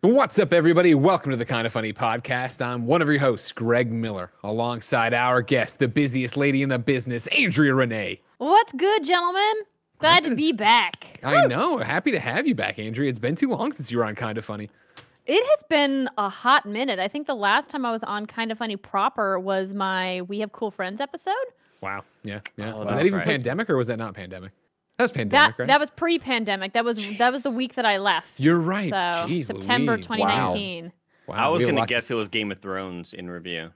What's up, everybody? Welcome to the Kind of Funny podcast. I'm one of your hosts, Greg Miller, alongside our guest, the busiest lady in the business, Andrea Renee. What's good, gentlemen? Glad to be back. I know. Happy to have you back, Andrea. It's been too long since you were on Kind of Funny. It has been a hot minute. I think the last time I was on Kind of Funny proper was my We Have Cool Friends episode. Wow. Yeah. Oh, Was that even pandemic or was that not pandemic? That was pandemic, right? That was pre-pandemic. That was the week that I left. You're right. So Jeez September Louise. 2019. Wow. I was We had going a to lot guess it was Game of Thrones in review.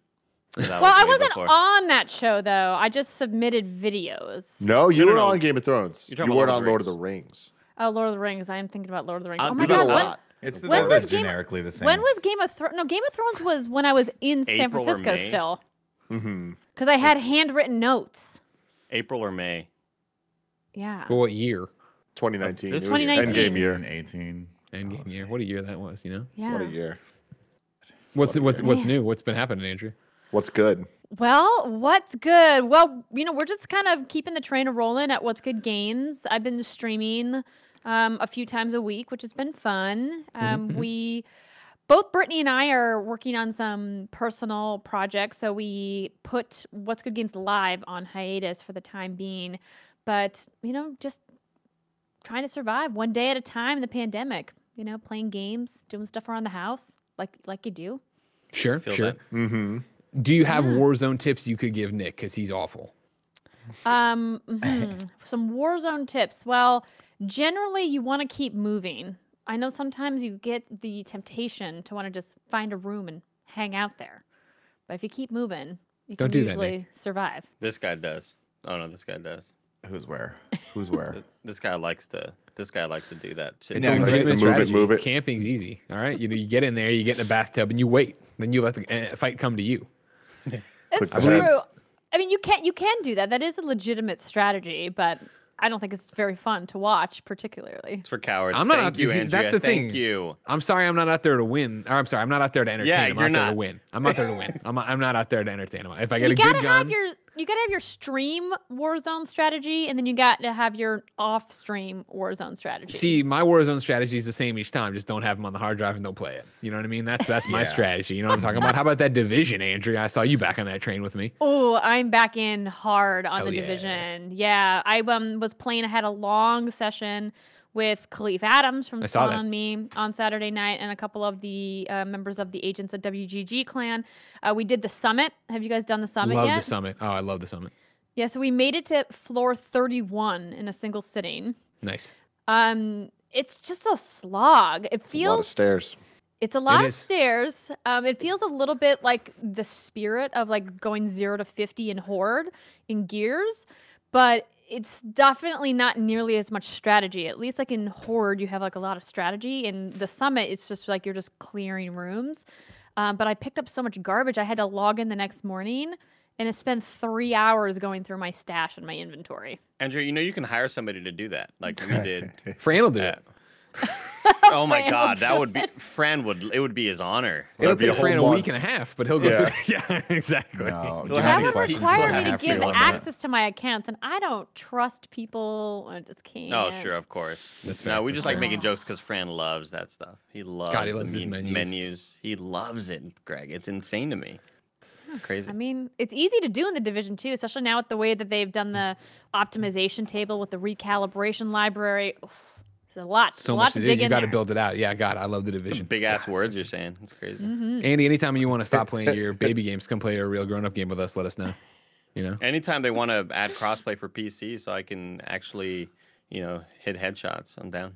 Well, I wasn't on that show though. I just submitted videos. No, you No, were no. on Game of Thrones. You're You talking weren't about on Lord of the Rings. Oh, Lord of the Rings. I am thinking about Lord of the Rings. Oh my Is that god, a when, lot? It's the when they're was Game- generically the same. when was Game of Thrones? No, Game of Thrones was when I was in San April or Francisco May? still. Mm-hmm. Because I had handwritten notes. April or May? Yeah. For what year? 2019. This It was 2019. Endgame year. 18. Endgame year. What a year that was, you know? Yeah. What a year. What's new? What's been happening, Andrea? What's good? Well, what's good? Well, we're just kind of keeping the train rolling at What's Good Games. I've been streaming a few times a week, which has been fun. Both Brittany and I are working on some personal projects, so we put What's Good Games live on hiatus for the time being. But, just trying to survive one day at a time in the pandemic, playing games, doing stuff around the house like you do. Sure, Feel sure. that. Mm-hmm. Do you have Warzone tips you could give Nick? Because he's awful. Some Warzone tips. Well, generally you want to keep moving. I know sometimes you get the temptation to want to just find a room and hang out there. But if you keep moving, you Don't can do that, usually Nick. survive. This guy does. Oh no, this guy does. Who's where? Who's where? This guy likes to do that. Sit It's Yeah, a nice legitimate to move it, strategy. move it. Camping's easy. All right, you get in there, you get in the bathtub, and you wait. Then you let the fight come to you. It's the true. heads. I mean, you can do that. That is a legitimate strategy, but I don't think it's very fun to watch, particularly. It's for cowards. I'm not Thank out- you, see, Andrea. that's the Thank thing. you. I'm sorry, I'm not out there to win. Or I'm sorry, I'm not out there to entertain. Yeah, I'm you're out there to not. win. I'm out there to win. I'm not out there to entertain. If I get You a gotta good have gun, your stream Warzone strategy, and then you got to have your off-stream Warzone strategy. see, my Warzone strategy is the same each time. Just don't have them on the hard drive and don't play it. You know what I mean? That's my Yeah. strategy. You know what I'm talking about? How about that Division, Andrea? I saw you back on that train with me. Oh, I'm back in hard on Hell the yeah. Division. Yeah, I was playing. I had a long session with Khalif Adams from I saw Spawn that. on Me on Saturday night, and a couple of the members of the Agents of WGG clan. We did the summit. Have you guys done the summit Love yet? the summit. Oh, I love the summit. Yeah, so we made it to floor 31 in a single sitting. Nice. It's just a slog. It A lot of feels stairs. It's a lot of is. stairs. It feels a little bit like the spirit of like going 0 to 50 in Horde in Gears, but it's definitely not nearly as much strategy. At least like in Horde, you have like a lot of strategy. In the Summit, it's just like you're just clearing rooms. But I picked up so much garbage, I had to log in the next morning, and it spent 3 hours going through my stash and my inventory. Andrea, you can hire somebody to do that, like we did. Fran will do it. Oh my Fran God, will that do would be it would be his honor. It'll That'd be take a Fran a whole week and month. a half, but he'll go Yeah. through. Yeah, exactly. No, Well, you how That many would questions require do I me to have give for you on that? access to my accounts, and I don't trust people. I just can't. Oh, sure, of course. That's fair. No, we just like fair. making jokes because Fran loves that stuff. He loves, God, he the loves his menus. menus. He loves it, Greg. It's insane to me. It's crazy. I mean, it's easy to do in the Division 2, especially now with the way that they've done the optimization table with the recalibration library. Oof, there's a lot, So a much lot to to do. dig You in got to there. build it out. Yeah, God, I love the Division. Big ass God, words you're saying. It's crazy. Andy, anytime you want to stop playing your baby games, come play a real grown-up game with us. Let us know. You know. Anytime they want to add crossplay for PC, so I can actually, hit headshots, I'm down.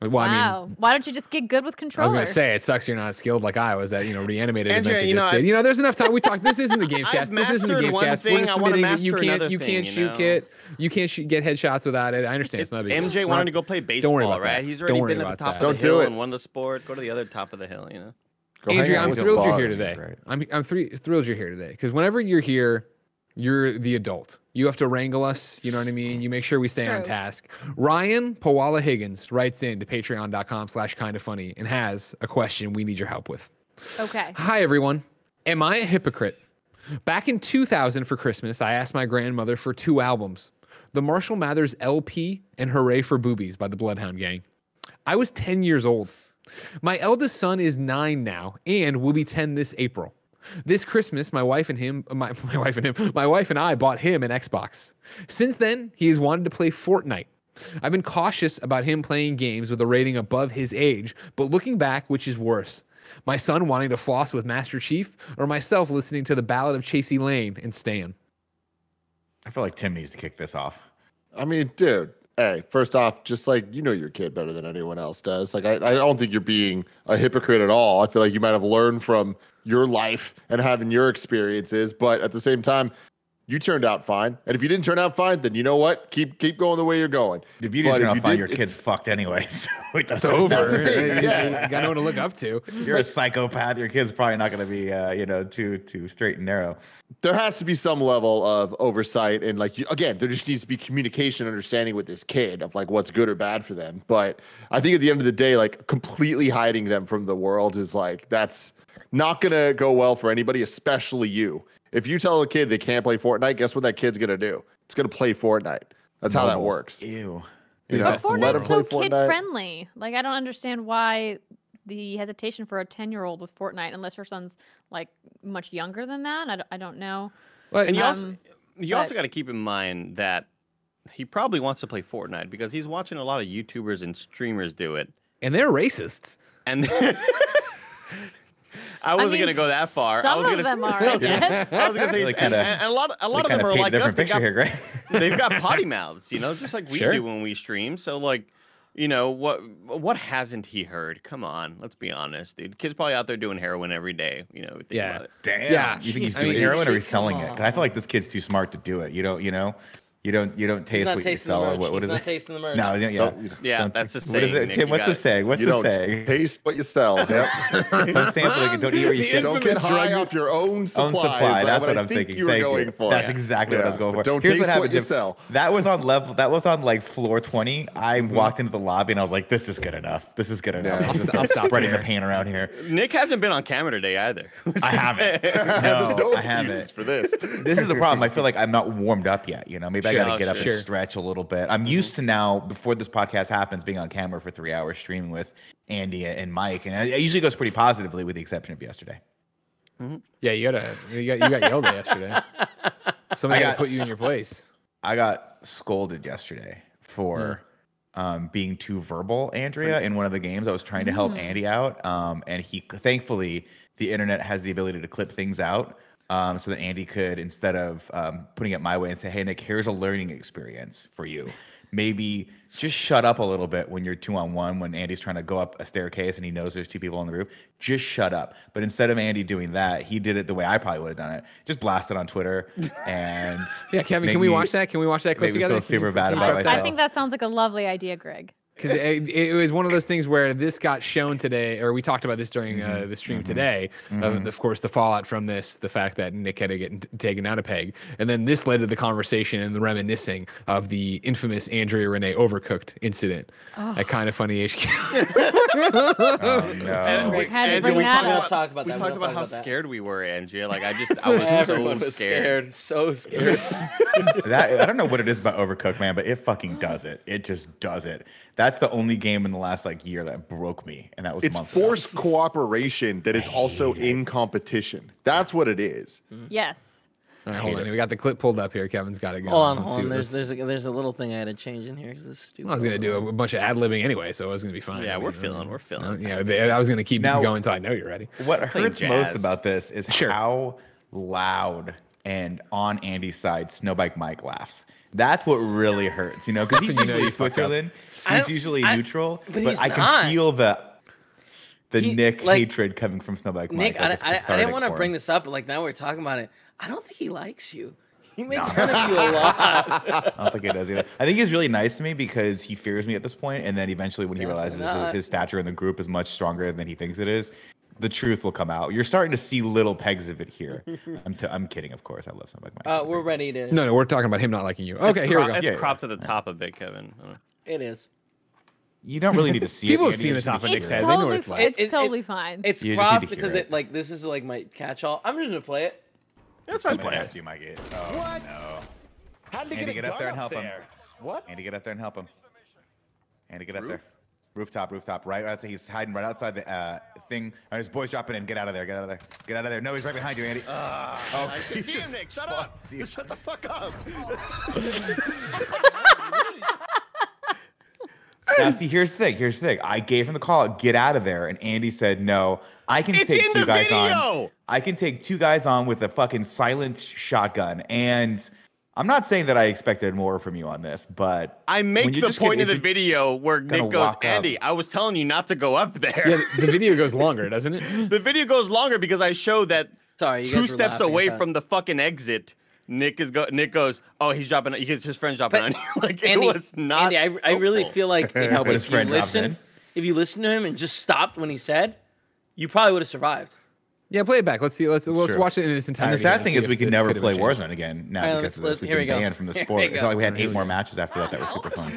Well, Wow. I mean, Why don't you just get good with I controller? was gonna say it sucks you're not skilled like I was at reanimated Andrea, event they you just know, did. There's enough time. We talked. This isn't the Gamescast. I've This isn't the mastered one Gamescast. thing, We're just I wanna admitting that you master can't another you thing, can't you shoot know? kit. You can't get headshots without it. I understand. It's, It's not a big deal. MJ We're wanted not- to go play worry baseball, about right? that. He's Don't already worry been at the about top that. of Don't the do hill it. and won the sport. Go to the other top of the hill, Go hang Andrea, out I'm with your thrilled you're here bugs. today. right. I'm thrilled you're here today because whenever you're here, you're the adult. You have to wrangle us. You know what I mean? You make sure we stay on True. task. Ryan Pawala Higgins writes in to patreon.com/kindoffunny and has a question we need your help with. Okay. Hi, everyone. Am I a hypocrite? Back in 2000 for Christmas, I asked my grandmother for 2 albums, the Marshall Mathers LP and Hooray for Boobies by the Bloodhound Gang. I was 10 years old. My eldest son is 9 now and will be 10 this April. This Christmas, my wife and I bought him an Xbox. Since then, he has wanted to play Fortnite. I've been cautious about him playing games with a rating above his age, but looking back, which is worse? My son wanting to floss with Master Chief, or myself listening to the Ballad of Chasey Lane and Stan? I feel like Tim needs to kick this off. I mean, dude, hey, first off, just like you know your kid better than anyone else does. Like, I don't think you're being a hypocrite at all. I feel like you might have learned from your life and having your experiences, but at the same time, you turned out fine. And if you didn't turn out fine, then you know what? Keep going the way you're going. If you didn't turn out fine, your kid's fucked anyway. So it doesn't Over. That's the thing, You got no one to look up to. You're a psychopath. Your kid's probably not going to be, too straight and narrow. There has to be some level of oversight, and like again, there just needs to be communication, understanding with this kid of like what's good or bad for them. But I think at the end of the day, like completely hiding them from the world is like that's not gonna go well for anybody, especially you. If you tell a kid they can't play Fortnite, guess what that kid's gonna do? It's gonna play Fortnite. That's how that works. Ew. You know, But let 'em Fortnite's so play kid Fortnite. friendly. Like, I don't understand why the hesitation for a 10-year-old with Fortnite, unless her son's like much younger than that. I don't know. Well, And you but- also got to keep in mind that he probably wants to play Fortnite because he's watching a lot of YouTubers and streamers do it. and they're racists. And I wasn't mean, gonna go that far. Some I was of gonna them s- are, I guess. I was gonna say, Really kinda- and a lot of Kinda them are paint like a us. different They picture got, here, Greg. they've got potty mouths, just like we Sure. do when we stream. So like, what hasn't he heard? Come on, let's be honest, dude. Kid's probably out there doing heroin every day. If you think Yeah. about it. Damn. Yeah. You think he's I doing mean, heroin or he's come selling it? 'Cause I feel like this kid's too smart to do it. You don't taste He's not what you tasting sell. the Or merch. what He's is not it? tasting the merch. No, yeah. Yeah, Don't- that's the What is saying, it, Nick, Tim? you What's the got it. saying? What's You the don't saying? taste what you sell. Yep. Don't sample it. Don't eat where you The shit. Don't get infamous high drug- off your own supply. Own supply. That's what I'm think thinking. you were Thank going you. for. That's exactly what I was Yeah, going but for. don't Here's taste what happened, what you Tim. sell. That was on level. That was on like floor 20. I walked into the lobby and I was like, "This is good enough. This is good enough." Yeah. I'm just I'll start stop spreading here. the pain around here. Nick hasn't been on camera today either. I haven't. There's no I haven't. excuses for this. This is the problem. I feel like I'm not warmed up yet. Maybe Sure. I got to get up Sure. and stretch a little bit. I'm used to now, before this podcast happens, being on camera for 3 hours streaming with Andy and Mike, and it usually goes pretty positively, with the exception of yesterday. Yeah, you got yelled at yesterday. Somebody got to put you in your place. I got scolded yesterday for being too verbal, Andrea, in one of the games. I was trying to help Andy out, and thankfully the internet has the ability to clip things out, so that Andy could, instead of putting it my way and say, "Hey Nick, here's a learning experience for you. Maybe just shut up a little bit when you're 2-on-1, when Andy's trying to go up a staircase and he knows there's 2 people on the roof. Just shut up." But instead of Andy doing that, he did it the way I probably would have done it. Just blast it on Twitter and Yeah, Kevin, make can we me- watch that? Can we watch that clip make me together? feel super bad Can you about prep myself. I think that sounds like a lovely idea, Greg. Because it was one of those things where this got shown today, or we talked about this during the stream today. Of course, the fallout from this, the fact that Nick had to get taken out a peg, and then this led to the conversation and the reminiscing of the infamous Andrea Renee Overcooked incident at Kind of Funny HQ. Oh no. Greg had to Andrew, bring we that talked We up. don't talk about We that. talked don't about talk how that. scared we were, Andrea. Like I was Everyone so was scared. So scared. I don't know what it is about Overcooked, man, but it fucking does it. It just does it. That's the only game in the last year that broke me, and that was It's months ago. forced cooperation that is also in competition. That's what it is. Yes. All right, hold on. We got the clip pulled up here. Kevin's got it going. Hold on, Let's hold see on. what There's a little thing I had to change in here because it's stupid. I was gonna do a bunch of ad libbing anyway, so it was gonna be fine. Yeah, I we're mean, feeling. Yeah, I was gonna keep Now- going until I know you're ready. What hurts most jazz. about this is Sure. how loud and on Andy's side Snowbike Mike laughs. That's what really hurts, because he's when you know usually you fucked up. Switzerland. He's usually neutral, but he's I can not. feel the He- Nick like, hatred coming from Snowbike Nick, Mike. Like, it's I didn't cathartic want to for bring him. this up, but now we're talking about it. I don't think he likes you. He makes fun of you a lot. I don't think he does either. I think he's really nice to me because he fears me at this point, and then eventually, when he realizes not. his stature in the group is much stronger than he thinks it is, the truth will come out. You're starting to see little pegs of it here. I'm kidding, of course. I love Snowbike Mike. We're ready to. No, we're talking about him not liking you. Okay, here we go. It's Yeah, cropped to the top a bit, Kevin. It is. You don't really need to see People it. have seen the top of Nick's It's head. They know what totally, it's like. it's totally fine. It's You just need cropped to hear because it. this is like my catch-all. I'm just gonna play it. That's fine. You might get. Oh no. How did Andy, get up there and help him. What? Andy, get up there and help him. Andy, get up there. Rooftop, right? I'd say he's hiding right outside the thing. And his boy's dropping in. Get out of there. Get out of there. Get out of there. No, he's right behind you, Andy. Oh, I can see him, Nick. Shut up. Shut the fuck up. Now, see, here's the thing. I gave him the call. Get out of there. And Andy said, no, I can take two guys on. I can take two guys on with a fucking silent shotgun. And I'm not saying that I expected more from you on this, but I make the point in the video where Nick goes, Andy, I was telling you not to go up there. Yeah, the video goes longer, doesn't it? The video goes longer because I show that Sorry, 2 steps away from the fucking exit. Nick goes, oh, he's dropping. His friend's dropping on you. Like Andy, it was not. Andy, I really feel like if you listened to him and just stopped when he said, you probably would have survived. Yeah, play it back. Let's see. Let's watch it in its entirety. And the sad thing is we could never play Warzone again now because of this. We've been banned from the sport. It's not like we had 8 more matches after that. That was super fun.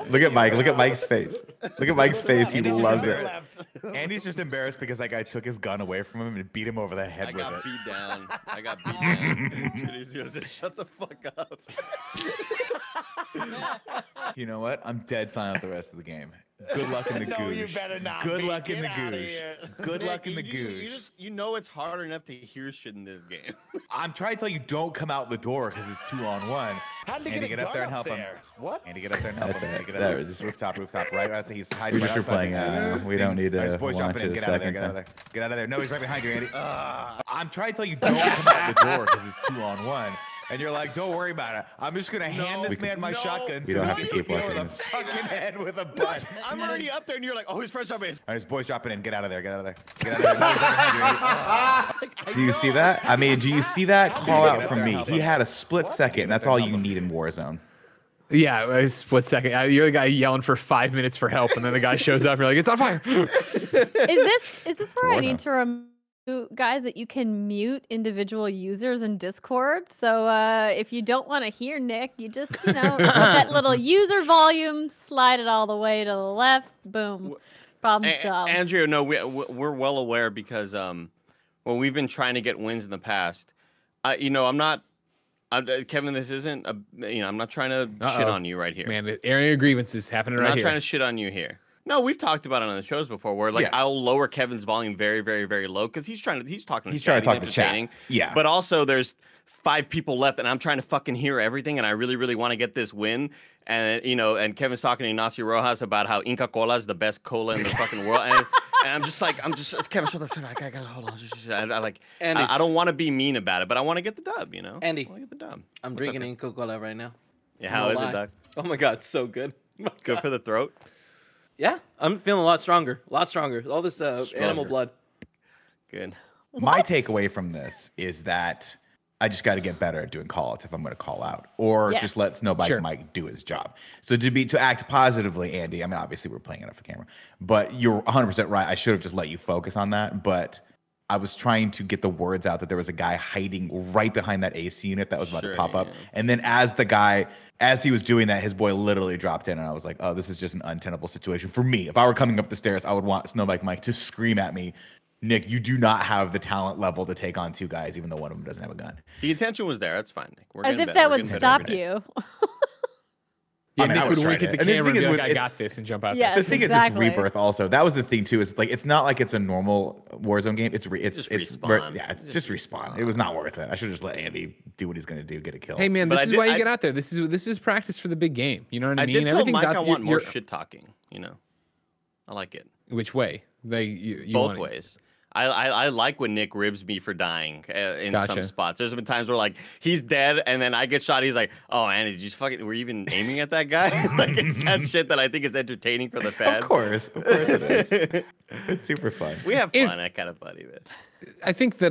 Look at Mike. Look at Mike's face. Look at Mike's face. He loves it. Andy's just embarrassed because that guy took his gun away from him and beat him over the head with it. I got beat down. He said, shut the fuck up. You know what? I'm dead silent the rest of the game. Good luck in the goosh. You better not. Good luck in the goosh. Good luck in the goosh. You know it's hard enough to hear shit in this game. I'm trying to tell you, don't come out the door because it's 2-on-1. Andy, get up there and help him. What? Andy, get up there and help him. That's it. Get up there. Just rooftop, right? I'd say he's hiding right outside. Playing. We don't need to boys launch jumping in. it a Get out of there. second Get out of time. there. Get out of there. No, he's right behind you, Andy. I'm trying to tell you, don't come out the door because it's 2-on-1. And you're like, don't worry about it. I'm just gonna hand this man my shotgun. We don't have to keep watching this. Fucking head with a butt. I'm already up there, and you're like, oh, his friend's jumping in. His boy's dropping in. Get out of there. Get out of there. Get out of there. No, he's right behind you, Andy. Do you see that? I mean, do you see that call out from me? He had a split second. That's all you need in Warzone. Yeah, a split second. You're the guy yelling for 5 minutes for help, and then the guy shows up. You're like, it's on fire. Is this where I need to remember guys that you can mute individual users in Discord? So if you don't want to hear Nick, you just put that little user volume, slide it all the way to the left. Boom, problem solved. Andrea, no, we're well aware because when we've been trying to get wins in the past, I'm not. Kevin, this isn't I'm not trying to shit on you right here. Man, the area of grievances happening right here. I'm not trying to shit on you here. No, we've talked about it on the shows before where I'll lower Kevin's volume very, very, very low because he's talking to chat. He's trying to talk to chat. Yeah. But also there's 5 people left and I'm trying to fucking hear everything and I really, really want to get this win. And and Kevin's talking to Ignacio Rojas about how Inca Cola is the best cola in the fucking world. And I'm just Kevin, shut up. I gotta hold on. I don't want to be mean about it, but I want to get the dub, Andy, I want to get the dub. I'm drinking Inca Cola right now. Yeah, how is it, Doc? Oh my God, it's so good. Good for the throat? Yeah, I'm feeling a lot stronger. All this animal blood. Good. My takeaway from this is that I just got to get better at doing call-outs if I'm going to call out, or just let Snowbike Mike do his job. So to act positively, Andy. I mean, obviously we're playing it off the camera, but you're 100% right. I should have just let you focus on that, but I was trying to get the words out that there was a guy hiding right behind that AC unit that was about to pop up, and then as he was doing that, his boy literally dropped in, and I was like, oh, this is just an untenable situation for me. If I were coming up the stairs, I would want Snowbike Mike to scream at me, Nick, you do not have the talent level to take on 2 guys, even though one of them doesn't have a gun. The intention was there. That's fine, Nick. As if that would stop you. Yeah, Nick would wink at the camera and be like, I got this, and jump out there. The thing is, it's Rebirth also. That was the thing, too. Is like it's not like it's a normal Warzone game. It's respawn. It's just respawn. It was not worth it. I should just let Andy do what he's going to do, get a kill. Hey, man, this is why you get out there. This is practice for the big game. You know what I mean? I did tell Mike I want more shit talking. I like it. Which way? Both ways. I like when Nick ribs me for dying in some spots. There's been times where he's dead and then I get shot. He's like, "Oh, Andy, did you fucking were you even aiming at that guy?" It's that shit that I think is entertaining for the fans. Of course it is. It's super fun. We have fun. That kind of funny, man. I think that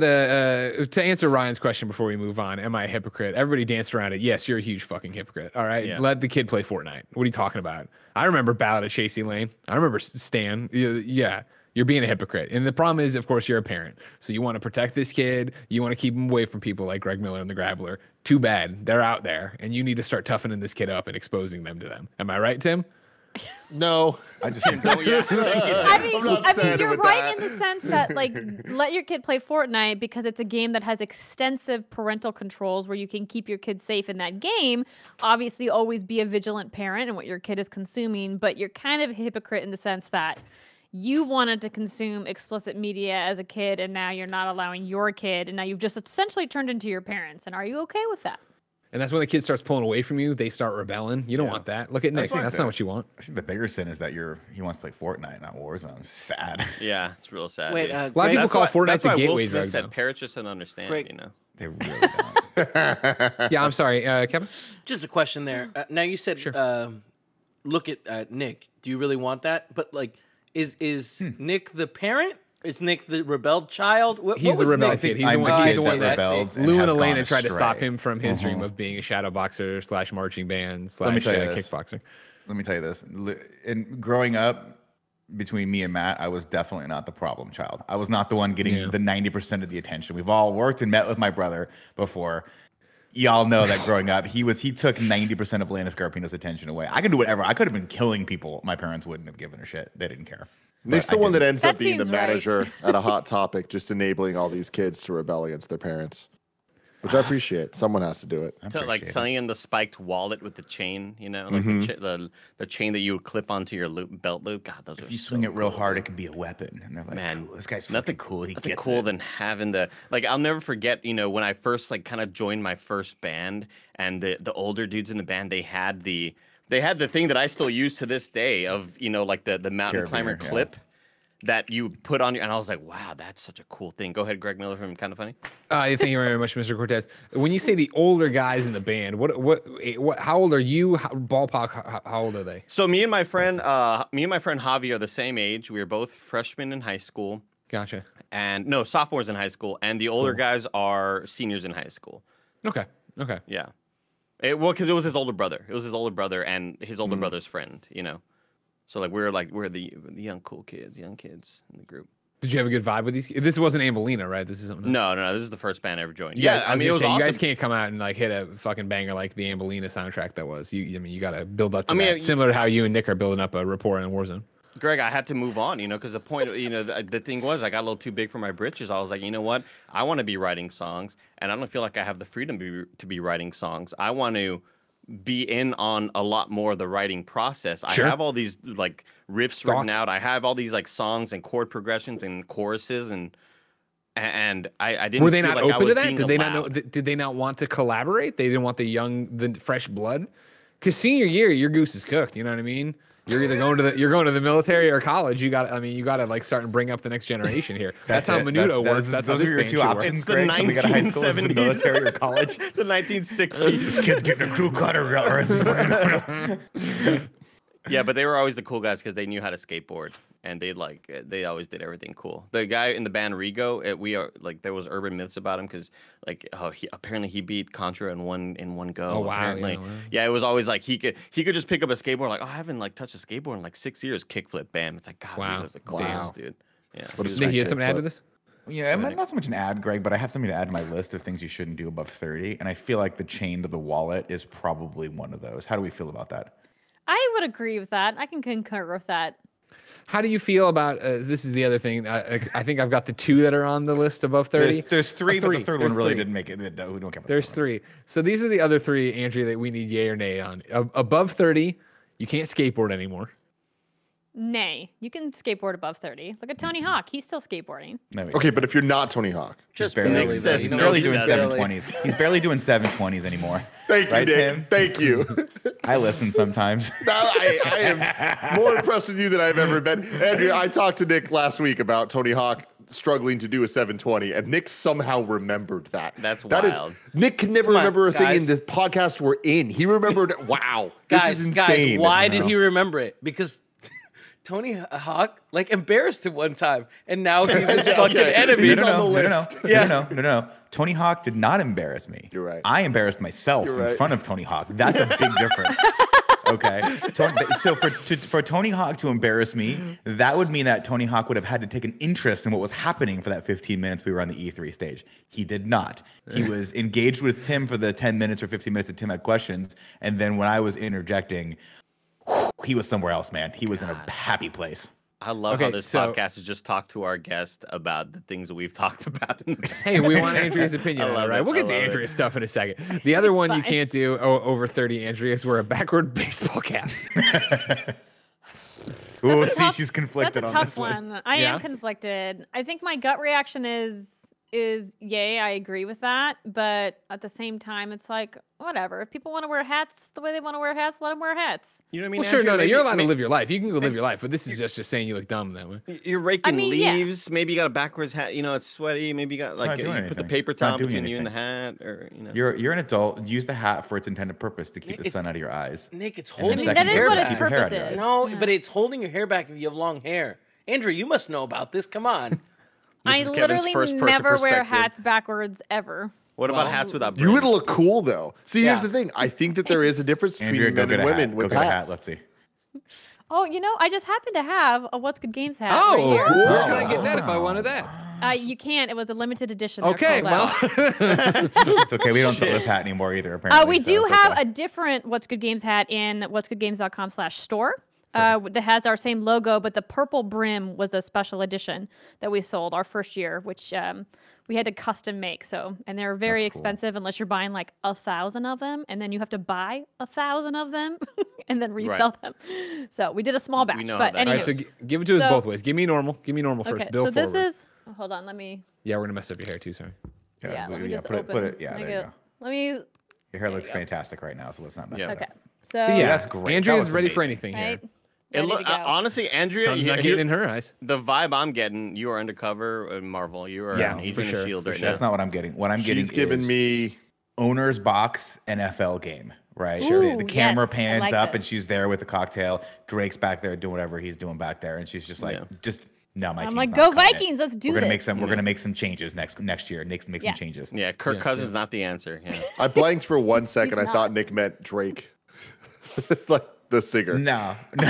to answer Ryan's question before we move on, am I a hypocrite? Everybody danced around it. Yes, you're a huge fucking hypocrite. All right, let the kid play Fortnite. What are you talking about? I remember Ballad at Chasey Lane. I remember Stan. Yeah. You're being a hypocrite. And the problem is, of course, you're a parent. So you want to protect this kid. You want to keep him away from people like Greg Miller and the Grappler. Too bad. They're out there. And you need to start toughening this kid up and exposing them to them. Am I right, Tim? No. I just I mean, not standing you're with right that. in the sense that, like, let your kid play Fortnite because it's a game that has extensive parental controls where you can keep your kid safe in that game. Obviously, always be a vigilant parent in what your kid is consuming, but you're kind of a hypocrite in the sense that you wanted to consume explicit media as a kid, and now you're not allowing your kid, and now you've just essentially turned into your parents. And are you okay with that? And that's when the kid starts pulling away from you. They start rebelling. You don't want that. Look at Nick. That's not what you want. I think the bigger sin is that he wants to play Fortnite, not Warzone. It's sad. Yeah, it's real sad. Wait, dude. A lot of people call Fortnite that's the why gateway Will drug. Smith said though. parents just don't understand, Greg. you know. They really don't. Yeah, I'm sorry, Kevin. Just a question there. Now you said, look at Nick. Do you really want that? But like, is Nick the parent? Is Nick the rebelled child? He's the rebel Nick? kid. He's I'm the the one. kid He's the that one that rebelled. Lou and has Elena gone tried to stop astray. him from his dream of being a shadow boxer / marching band / me tell you this. kickboxer. Let me tell you this. In growing up, between me and Matt, I was definitely not the problem child. I was not the one getting the 90% of the attention. We've all worked and met with my brother before. Y'all know that growing up, he took 90% of Lana Scarpino's attention away. I could do whatever. I could have been killing people. My parents wouldn't have given a shit. They didn't care. Nick's But the I one that didn't. ends up That being the seems right. manager at a Hot Topic, just enabling all these kids to rebel against their parents, which I appreciate. Someone has to do it. I So, like appreciate it. selling in the spiked wallet with the chain, you know, like the chain that you would clip onto your belt loop. God, those are If you so swing it real cool, hard, dude. it can be a weapon. And they're like, Man, cool, this guy's nothing fucking cool. He nothing gets cool it. than having the like. I'll never forget, you know, when I first like kind of joined my first band, and the older dudes in the band, they had the thing that I still use to this day of, you know, like the mountain climber Carabiner, yeah. clip that you put on your, and I was like, wow, that's such a cool thing. Go ahead, Greg Miller from Kind of Funny. Thank you very much, Mr. Cortez. When you say the older guys in the band, what how old are you? Ballpark, how old are they? So me and my friend Javi are the same age. We were both freshmen in high school, Gotcha. and no, sophomores in high school, and the older guys are seniors in high school. Okay. Yeah. Well, because it was his older brother. It was his older brother and his older brother's friend, you know. So like we're the young cool kids, young kids in the group. Did you have a good vibe with these? This wasn't Ambulina, right? This is something. No, this is the first band I ever joined. Yeah, Yeah, I I mean, was it was gonna say, awesome. you guys can't come out and like hit a fucking banger like the Ambulina soundtrack that was. I mean, you got to build up to that. Similar to how you and Nick are building up a rapport in Warzone. Greg, I had to move on, you know, because the point, you know, the thing was I got a little too big for my britches. I was like, you know what? I want to be writing songs, and I don't feel like I have the freedom to be writing songs. I want to be in on a lot more of the writing process. Sure. I have all these like riffs written Thoughts? out. I have all these like songs and chord progressions and choruses and I didn't. Were they feel not like I open to was that? being Did they not know? allowed. Did they not want to collaborate? They didn't want the fresh blood. Because senior year, your goose is cooked. You know what I mean? You're either going to the military or college. You got to like start and bring up the next generation here. That's how it. Menudo works. That's how those this are your band two should work. options, It's the Greg. When we got to high school, is the 1970s. military or college. The 1960s. This kid's getting a crew cut or Yeah, but they were always the cool guys because they knew how to skateboard, and they always did everything cool. The guy in the band Rigo, there was urban myths about him because apparently he beat Contra in one go. Oh, wow, Apparently. yeah, wow. Yeah, it was always like he could just pick up a skateboard like, oh, I haven't like touched a skateboard in like 6 years. Kickflip, bam. It's like, God, Wow. that was the coolest, Wow. dude. Yeah. What a He Nick, was- you have something to add to this? Yeah, I'm not so much an ad, Greg, but I have something to add to my list of things you shouldn't do above 30. And I feel like the chain to the wallet is probably one of those. How do we feel about that? I would agree with that. I can concur with that. How do you feel about this? Is the other thing. I think I've got the two that are on the list above 30. There's three, but the third one There's really three. didn't make it. We don't care about There's the third one. three. So these are the other three, Andrea, that we need yay or nay on. Above 30, you can't skateboard anymore. Nay, you can skateboard above 30. Look at Tony Hawk. He's still skateboarding. No, Okay, but if you're not Tony Hawk, Just barely, barely. Nick says he's no, barely he doing doesn't. 720s. He's barely doing 720s anymore. thank you, Right, Nick. Tim? Thank you. I listen sometimes. No, I am more impressed with you than I've ever been. Andrew, I talked to Nick last week about Tony Hawk struggling to do a 720, and Nick somehow remembered that. That's That is- wild. Nick can never Come on, remember a thing guys. in the podcast we're in. He remembered, wow, this is insane. Why did he remember it? Because Tony Hawk like embarrassed him one time, and now he's his fucking enemy. He's on the list. No. Tony Hawk did not embarrass me. You're right. I embarrassed myself You're in right. front of Tony Hawk. That's a big difference. Okay. So for Tony Hawk to embarrass me, that would mean that Tony Hawk would have had to take an interest in what was happening for that 15 minutes we were on the E3 stage. He did not. He was engaged with Tim for the 10 minutes or 15 minutes that Tim had questions. And then when I was interjecting, was somewhere else, man. He was in a happy place. I love how Okay, this so- podcast is just talk to our guest about the things that we've talked about. Hey, we want Andrea's opinion I on it, love right? it. We'll I get to love it. Andrea's stuff in a second. The other one you fine. can't do over 30, Andrea, is wear a backward baseball cap. Ooh, That's a see, tough- she's conflicted That's a on tough this one. one. I Yeah? am conflicted. I think my gut reaction is yay, I agree with that, but at the same time it's like whatever. If people want to wear hats the way they want to wear hats, let them wear hats. You know what I mean? Well, sure, Andrea? no, Maybe- you're allowed to may- live your life. You can go live your life, but this is just saying you look dumb that way. You're raking mean, yeah. leaves. Maybe you got a backwards hat. You know, it's sweaty. Maybe you got not like doing you put the anything. paper It's not towel doing between you and the anything. hat, or you know. You're an adult. Use the hat for its intended purpose to keep the It's- sun out of your eyes. Nick, it's And then holding. I mean, that second is hair what back. its Keep your hair purpose out of your is. eyes. No, Yeah. but it's holding your hair back if you have long hair. Andrew, you must know about this. Come on. I is Kevin's literally first-person never wear perspective. hats backwards ever. What about Well, hats without You would brims? look cool though. See, here's Yeah. the thing. I think that there is a difference between Andrea, go men get and a women hat. with Go get a hats. hat. Let's see. Oh, I just happen to have a What's Good Games hat Oh, right here. where can I get that if I wanted that? You can't. It was a limited edition. They're Okay, sold well, out. It's okay. We don't sell this hat anymore either. Apparently, We so do it's have okay. a different What's Good Games hat in what'sgoodgames.com/store that has our same logo, but the purple brim was a special edition that we sold our first year, which we had to custom make. And they're very That's cool. expensive unless you're buying like 1,000 of them, and then you have to buy 1,000 of them and then resell them. So we did a small batch. know how But that all right, anyway, so give it to us So- both ways. Give me normal. Give me normal first. okay. Bill So this forward. is. Hold on. Let me. Yeah, we're gonna mess up your hair too. Sorry. Yeah. Let me just put open. it. Yeah, make there you it- go. Let me. Your hair looks fantastic right now, so let's not mess Yeah. that Okay. up. So. See, yeah, that's great. That Andrea's looks ready for amazing. anything here. Right. It Ready look, to go. honestly, Andrea, Sun's not getting in her eyes. the vibe I'm getting, you are undercover in Marvel. You are Yeah, an for Agent sure, of Shield for right sure. now. That's not what I'm getting. What I'm She's getting given is me owner's box NFL game, right? Ooh, The camera yes, I pans like up this. and she's there with a cocktail. Drake's back there doing whatever he's doing back there, and she's just like, Yeah. no, my I'm team's like, not go cutting it. Vikings, let's do We're gonna this. make some. We're gonna make some changes next year. Make Yeah. some changes. Yeah, Kirk Cousins not the answer. Yeah. I blanked for 1 second. I not. thought Nick meant Drake. Like the singer. No, And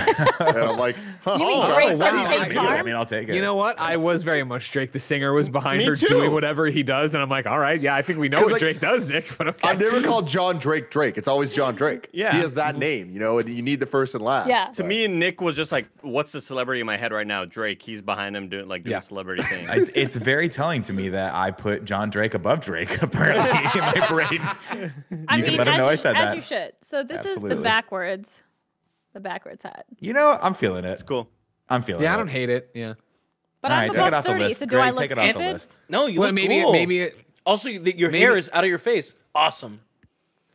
I'm like, huh. You mean Oh, Drake wow. from State I Farm? mean, I'll take it. You know what? I was very much Drake. The singer was behind Me her too. doing whatever he does, and I'm like, all right, yeah, I think we know 'Cause, what like, Drake does, Nick. But okay. I've never called John Drake Drake. It's always John Drake. Yeah. He has that name, and you need the first and last. Yeah. To me, Nick was just like, what's the celebrity in my head right now? Drake. He's behind him doing Yeah. celebrity things. It's very telling to me that I put John Drake above Drake. Apparently, in my brain. I You mean, can let him as know I you- said as that. you should. So this is Absolutely. the backwards hat. You know, I'm feeling it. Cool. I'm feeling it. yeah, I don't hate it. Yeah. But All I'm right, take it above off the 30, list. so do Greg, I look take it off the stupid? list. No, you Well, look maybe cool. maybe Also, your hair is out of your face. Awesome.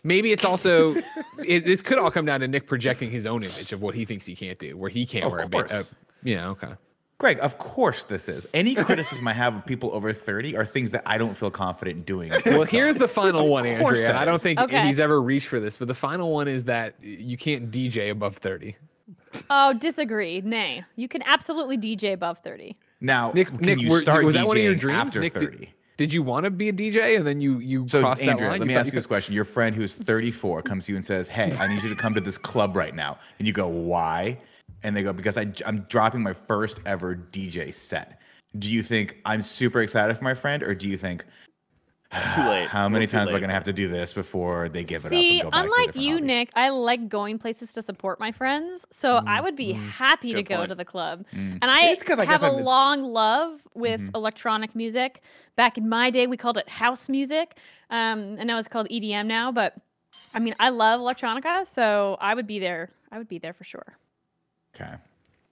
maybe it's also this could all come down to Nick projecting his own image of what he thinks he can't do, where he can't Of wear course. yeah, okay. Greg, of course this is. Any criticism I have of people over 30 are things that I don't feel confident in doing. Well, here's the final one, course Andrea. And that I don't is. think Okay. he's ever reached for this, but the final one is that you can't DJ above 30. Oh, disagree. Nay. You can absolutely DJ above 30. Now, Nick, can Nick, you start was that one of your DJing dreams? after Nick, 30? Did you want to be a DJ and then you So, crossed that Andrea, line? let me thought ask you this question. Your friend who's 34 comes to you and says, hey, I need you to come to this club right now. And you go, why? And they go, because I'm dropping my first ever DJ set. Do you think I'm super excited for my friend, or do you think, Too late. how many Too times am I late. going to have to do this before they give it See, up and go back to a unlike different you, hobby? Nick, I like going places to support my friends. So I would be happy to Good go point. to the club. And I It's 'cause I have guess a I'm- long love with electronic music. Back in my day, we called it house music. And now it's called EDM now. But I mean, I love electronica, so I would be there. I would be there for sure. Okay.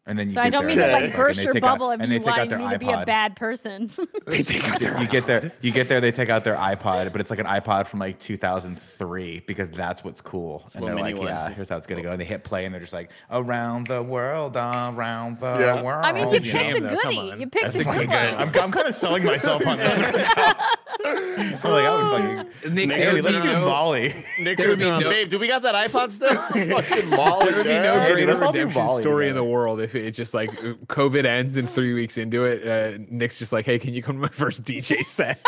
And then you So get I don't there mean to and like it's burst and they your take out- bubble of and you they take out wanting their me to be a iPod. bad person. You get there, they take out their iPod, but it's like an iPod from like 2003 because that's what's cool. And they're little like, mini one. yeah, here's how it's gonna go. And they hit play, and they're just like, around the world, around the Yeah. world. I mean, That's you a picked jam, a though, come goodie. on. You picked That's a fucking good good. one. I'm kind of selling myself on this right now. I'm like, I would fucking. Nick, Nick, there Hey, would let's be do no- Molly. Nick, There would be no- babe, do we got that iPod still? Fucking Molly. There would be no yeah. Hey, greater let's all do redemption volley story in the together. world if it just like COVID ends and 3 weeks into it. Nick's just like, hey, can you come to my first DJ set?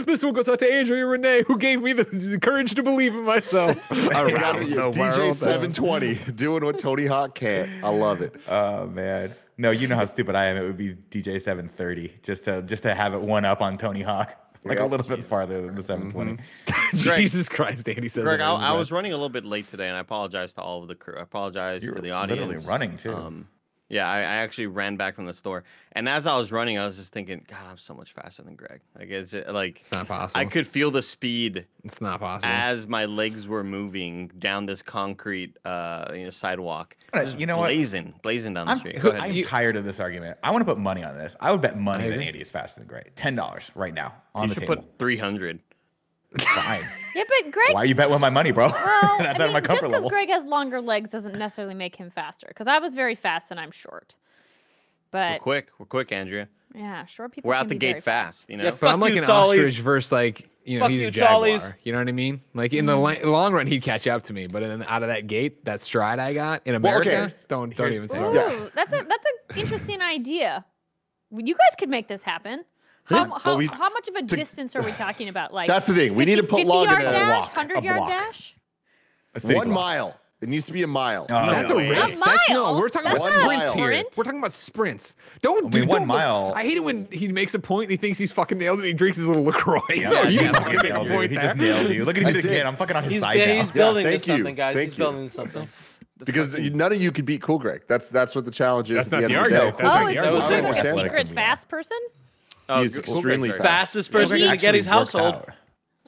This one goes out to Andrea Renee, who gave me the courage to believe in myself. Around the world. DJ 720 doing what Tony Hawk can't. I love it. Oh man, no, you know how stupid I am. It would be DJ 730 just to have it one up on Tony Hawk. like a little bit farther than the 720. Greg, Jesus Christ, Andy says. Greg, it is I right. was running a little bit late today, and I apologize to all of the crew. I apologize You're to the audience. literally running, too. Yeah, I actually ran back from the store, and as I was running, I was just thinking, God, I'm so much faster than Greg. Like It's not possible. I could feel the speed It's not possible. as my legs were moving down this concrete, sidewalk. You know what? Blazing down the street. Go ahead. I'm tired of this argument. I want to put money on this. I would bet money that Andy is faster than Greg. $10 right now on You the should table. put 300. Fine. Yeah, but Greg. Why you bet with my money, bro? Well, That's I out of my mean, just comfort because level. Greg has longer legs doesn't necessarily make him faster. Because I was very fast and I'm short. But We're quick, Andrea. yeah, short people. We're can out the be very gate fast. You know. Yeah, But fuck I'm like you, an Tallies. ostrich versus like he's Fuck a you, jaguar. Tallies. You know what I mean? Like in the long run, he'd catch up to me, but then out of that gate, that stride I got in America, okay. don't even say. Ooh, it. that's an interesting idea. You guys could make this happen. How much of a distance are we talking about? Like That's the thing. We need to put log in 50-yard a dash, block. 100-yard block. dash. A city 1 block. mile. It needs to be a mile. Oh, That's no a way. race. A That's, mile? no, we're talking That's about not a sprints here. sprint. We're talking about sprints. Don't I do mean, 1 mile. I hate it when he makes a point and he thinks he's fucking nailed it. And he drinks his little Lacroix. Yeah, No, you yeah, fucking make a nailed you. point He there. just nailed you. Look at him I do it did. again. I'm fucking on his He's, side yeah, now. he's building thank to you. something, guys. Thank He's you. building to something. Because none of you could beat Cool Greg. That's what the challenge is. That's at not the the end of the argument. day. That's Oh, not is the that was Cool it. Greg like a Understand. secret fast person? Oh, He's Cool extremely Greg's fast. Fastest Greg person to actually get his works household. out.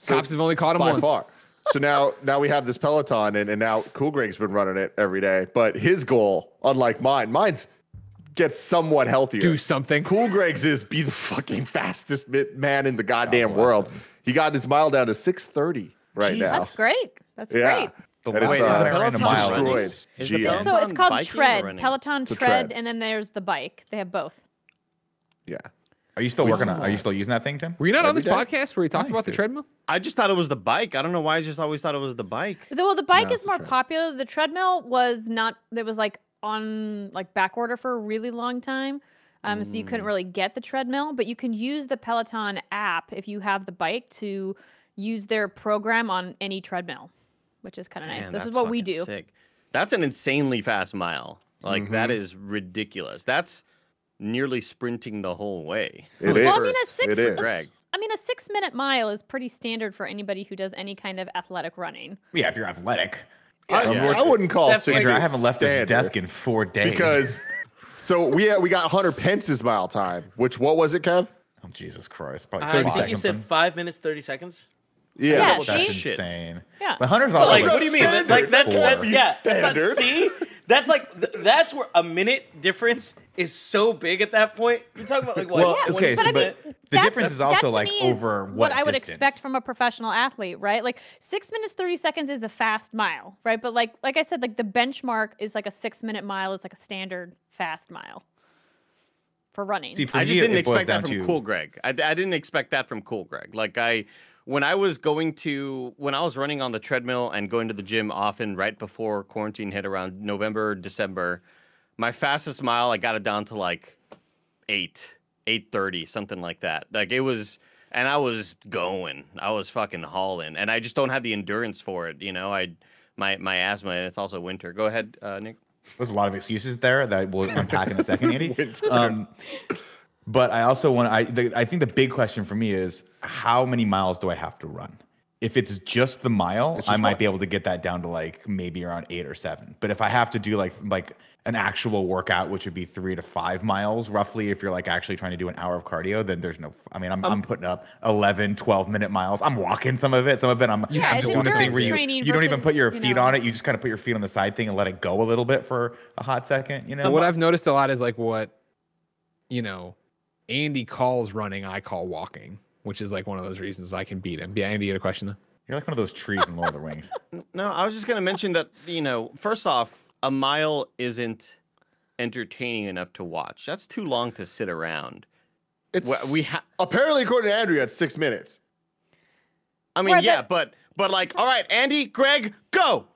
Cops have only caught him By once. far. So now we have this Peloton, and now Cool Greg's been running it every day. But his goal, unlike mine's get somewhat healthier. Do something. Cool Greg's is be the fucking fastest man in the goddamn bless world. him. He got his mile down to 6:30 right Jesus. now. That's great. That's Yeah. great. The And way it's, that I ran a Peloton's mile. running. destroyed. Is the Gee, Peloton So it's called biking or Tread, running? Peloton It's a Tread, tread. and then there's the bike. They have both. Yeah. Are you still working on? Are you still using that thing, Tim? Were you not on Every this day. podcast where we talked Nice, about the dude. treadmill? I just thought it was the bike. I don't know why. I just always thought it was the bike. Well, the bike No, is it's a more tread. popular. The treadmill was not. It was like on like back order for a really long time. So you couldn't really get the treadmill, but you can use the Peloton app if you have the bike to use their program on any treadmill, which is kind of nice. Man, This is that's what we fucking do. Sick. That's an insanely fast mile. Like that is ridiculous. That's nearly sprinting the whole way. It Well, I is. mean, a six. It is. Greg. I mean, a 6-minute mile is pretty standard for anybody who does any kind of athletic running. Yeah, if you're athletic. I wouldn't call That's 6 Andrew, I haven't left this standard desk in 4 days. because so we got Hunter Pence's mile time, which what was it, Kev? Oh, Jesus Christ, probably I 30 think you seconds. said in. 5 minutes, 30 seconds. Yeah, That's see? Shit. insane. Yeah. But Hunter's also like, like, What do you mean? standard. Like that? Four. Yeah, that's Standard. not, see, that's like that's where a minute difference is so big at that point. You're talking about like what? Well, 20%? okay, But so I mean, the that's- difference is that also to like me is over what I would distance? expect from a professional athlete, right? Like 6 minutes 30 seconds is a fast mile, right? But like I said, like the benchmark is like a 6-minute mile is like a standard fast mile for running. See, for I me, just didn't it boils expect that down from to Cool Greg. I didn't expect that from Cool Greg. Like when I was running on the treadmill and going to the gym often right before quarantine hit around November, December, my fastest mile, I got it down to like 8:30, something like that. Like it was, and I was going, I was fucking hauling, and I just don't have the endurance for it. You know, my asthma, and it's also winter. Go ahead, Nick. There's a lot of excuses there that we'll unpack in a second, Andy. But I also want to, I think the big question for me is how many miles do I have to run? If it's just the mile, I might be able to get that down to like maybe around 8 or 7. But if I have to do like an actual workout, which would be 3 to 5 miles roughly, if you're like actually trying to do an hour of cardio, then there's no, I mean, I'm putting up 11, 12-minute miles. I'm walking some of it. I'm Yeah, just it's doing a thing endurance where training you don't even versus, put your you feet know. on it. You just kind of put your feet on the side thing and let it go a little bit for a hot second, you know? But what I've noticed a lot is like what, Andy calls running, I call walking, which is like one of those reasons I can beat him. Yeah, Andy, you had a question though? You're like one of those trees in Lord of the Rings. No, I was just gonna mention that first off, a mile isn't entertaining enough to watch. That's too long to sit around. It's We ha- apparently according to Andrea, it's 6 minutes. I mean, Right, yeah, but like, all right, Andy, Greg, go.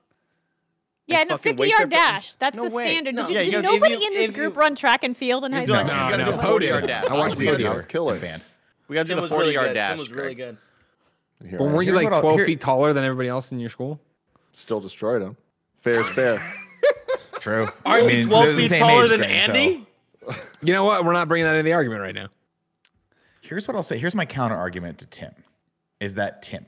Yeah, and no, fucking wait 50-yard there for- dash. That's No the way. standard. No. Did, Yeah, did you gotta- nobody if you- in this if group you- run track and field in high You school? do- No, you gotta no. do a 40-yard Podium. dash. I watched the Podium. video. I was killing. Band. We gotta Tim do the was really 40-yard good. dash. Tim was really Greg. good. Here But I am. weren't you Here's like what I'll- 12 here- feet taller than everybody else in your school? Still destroyed him. Fair is fair. True. Aren't you 12 they're the feet same taller age than grade, so- Andy? You know what? We're not bringing that into the argument right now. Here's what I'll say. Here's my counter argument to Tim, is that Tim,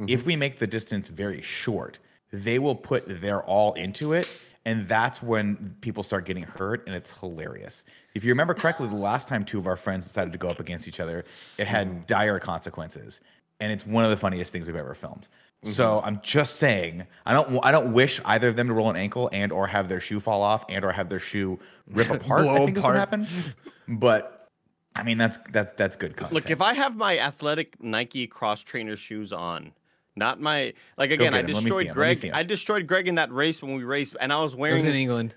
if we make the distance very short, they will put their all into it. And that's when people start getting hurt, and it's hilarious. If you remember correctly, the last time two of our friends decided to go up against each other, it had dire consequences. And it's one of the funniest things we've ever filmed. So I'm just saying, I don't wish either of them to roll an ankle and or have their shoe fall off and or have their shoe rip apart. I think is what happened. But I mean, that's good content. Look, if I have my athletic Nike cross trainer shoes on, not my again, I destroyed Greg. I destroyed Greg in that race when we raced, and I was wearing. It was in England.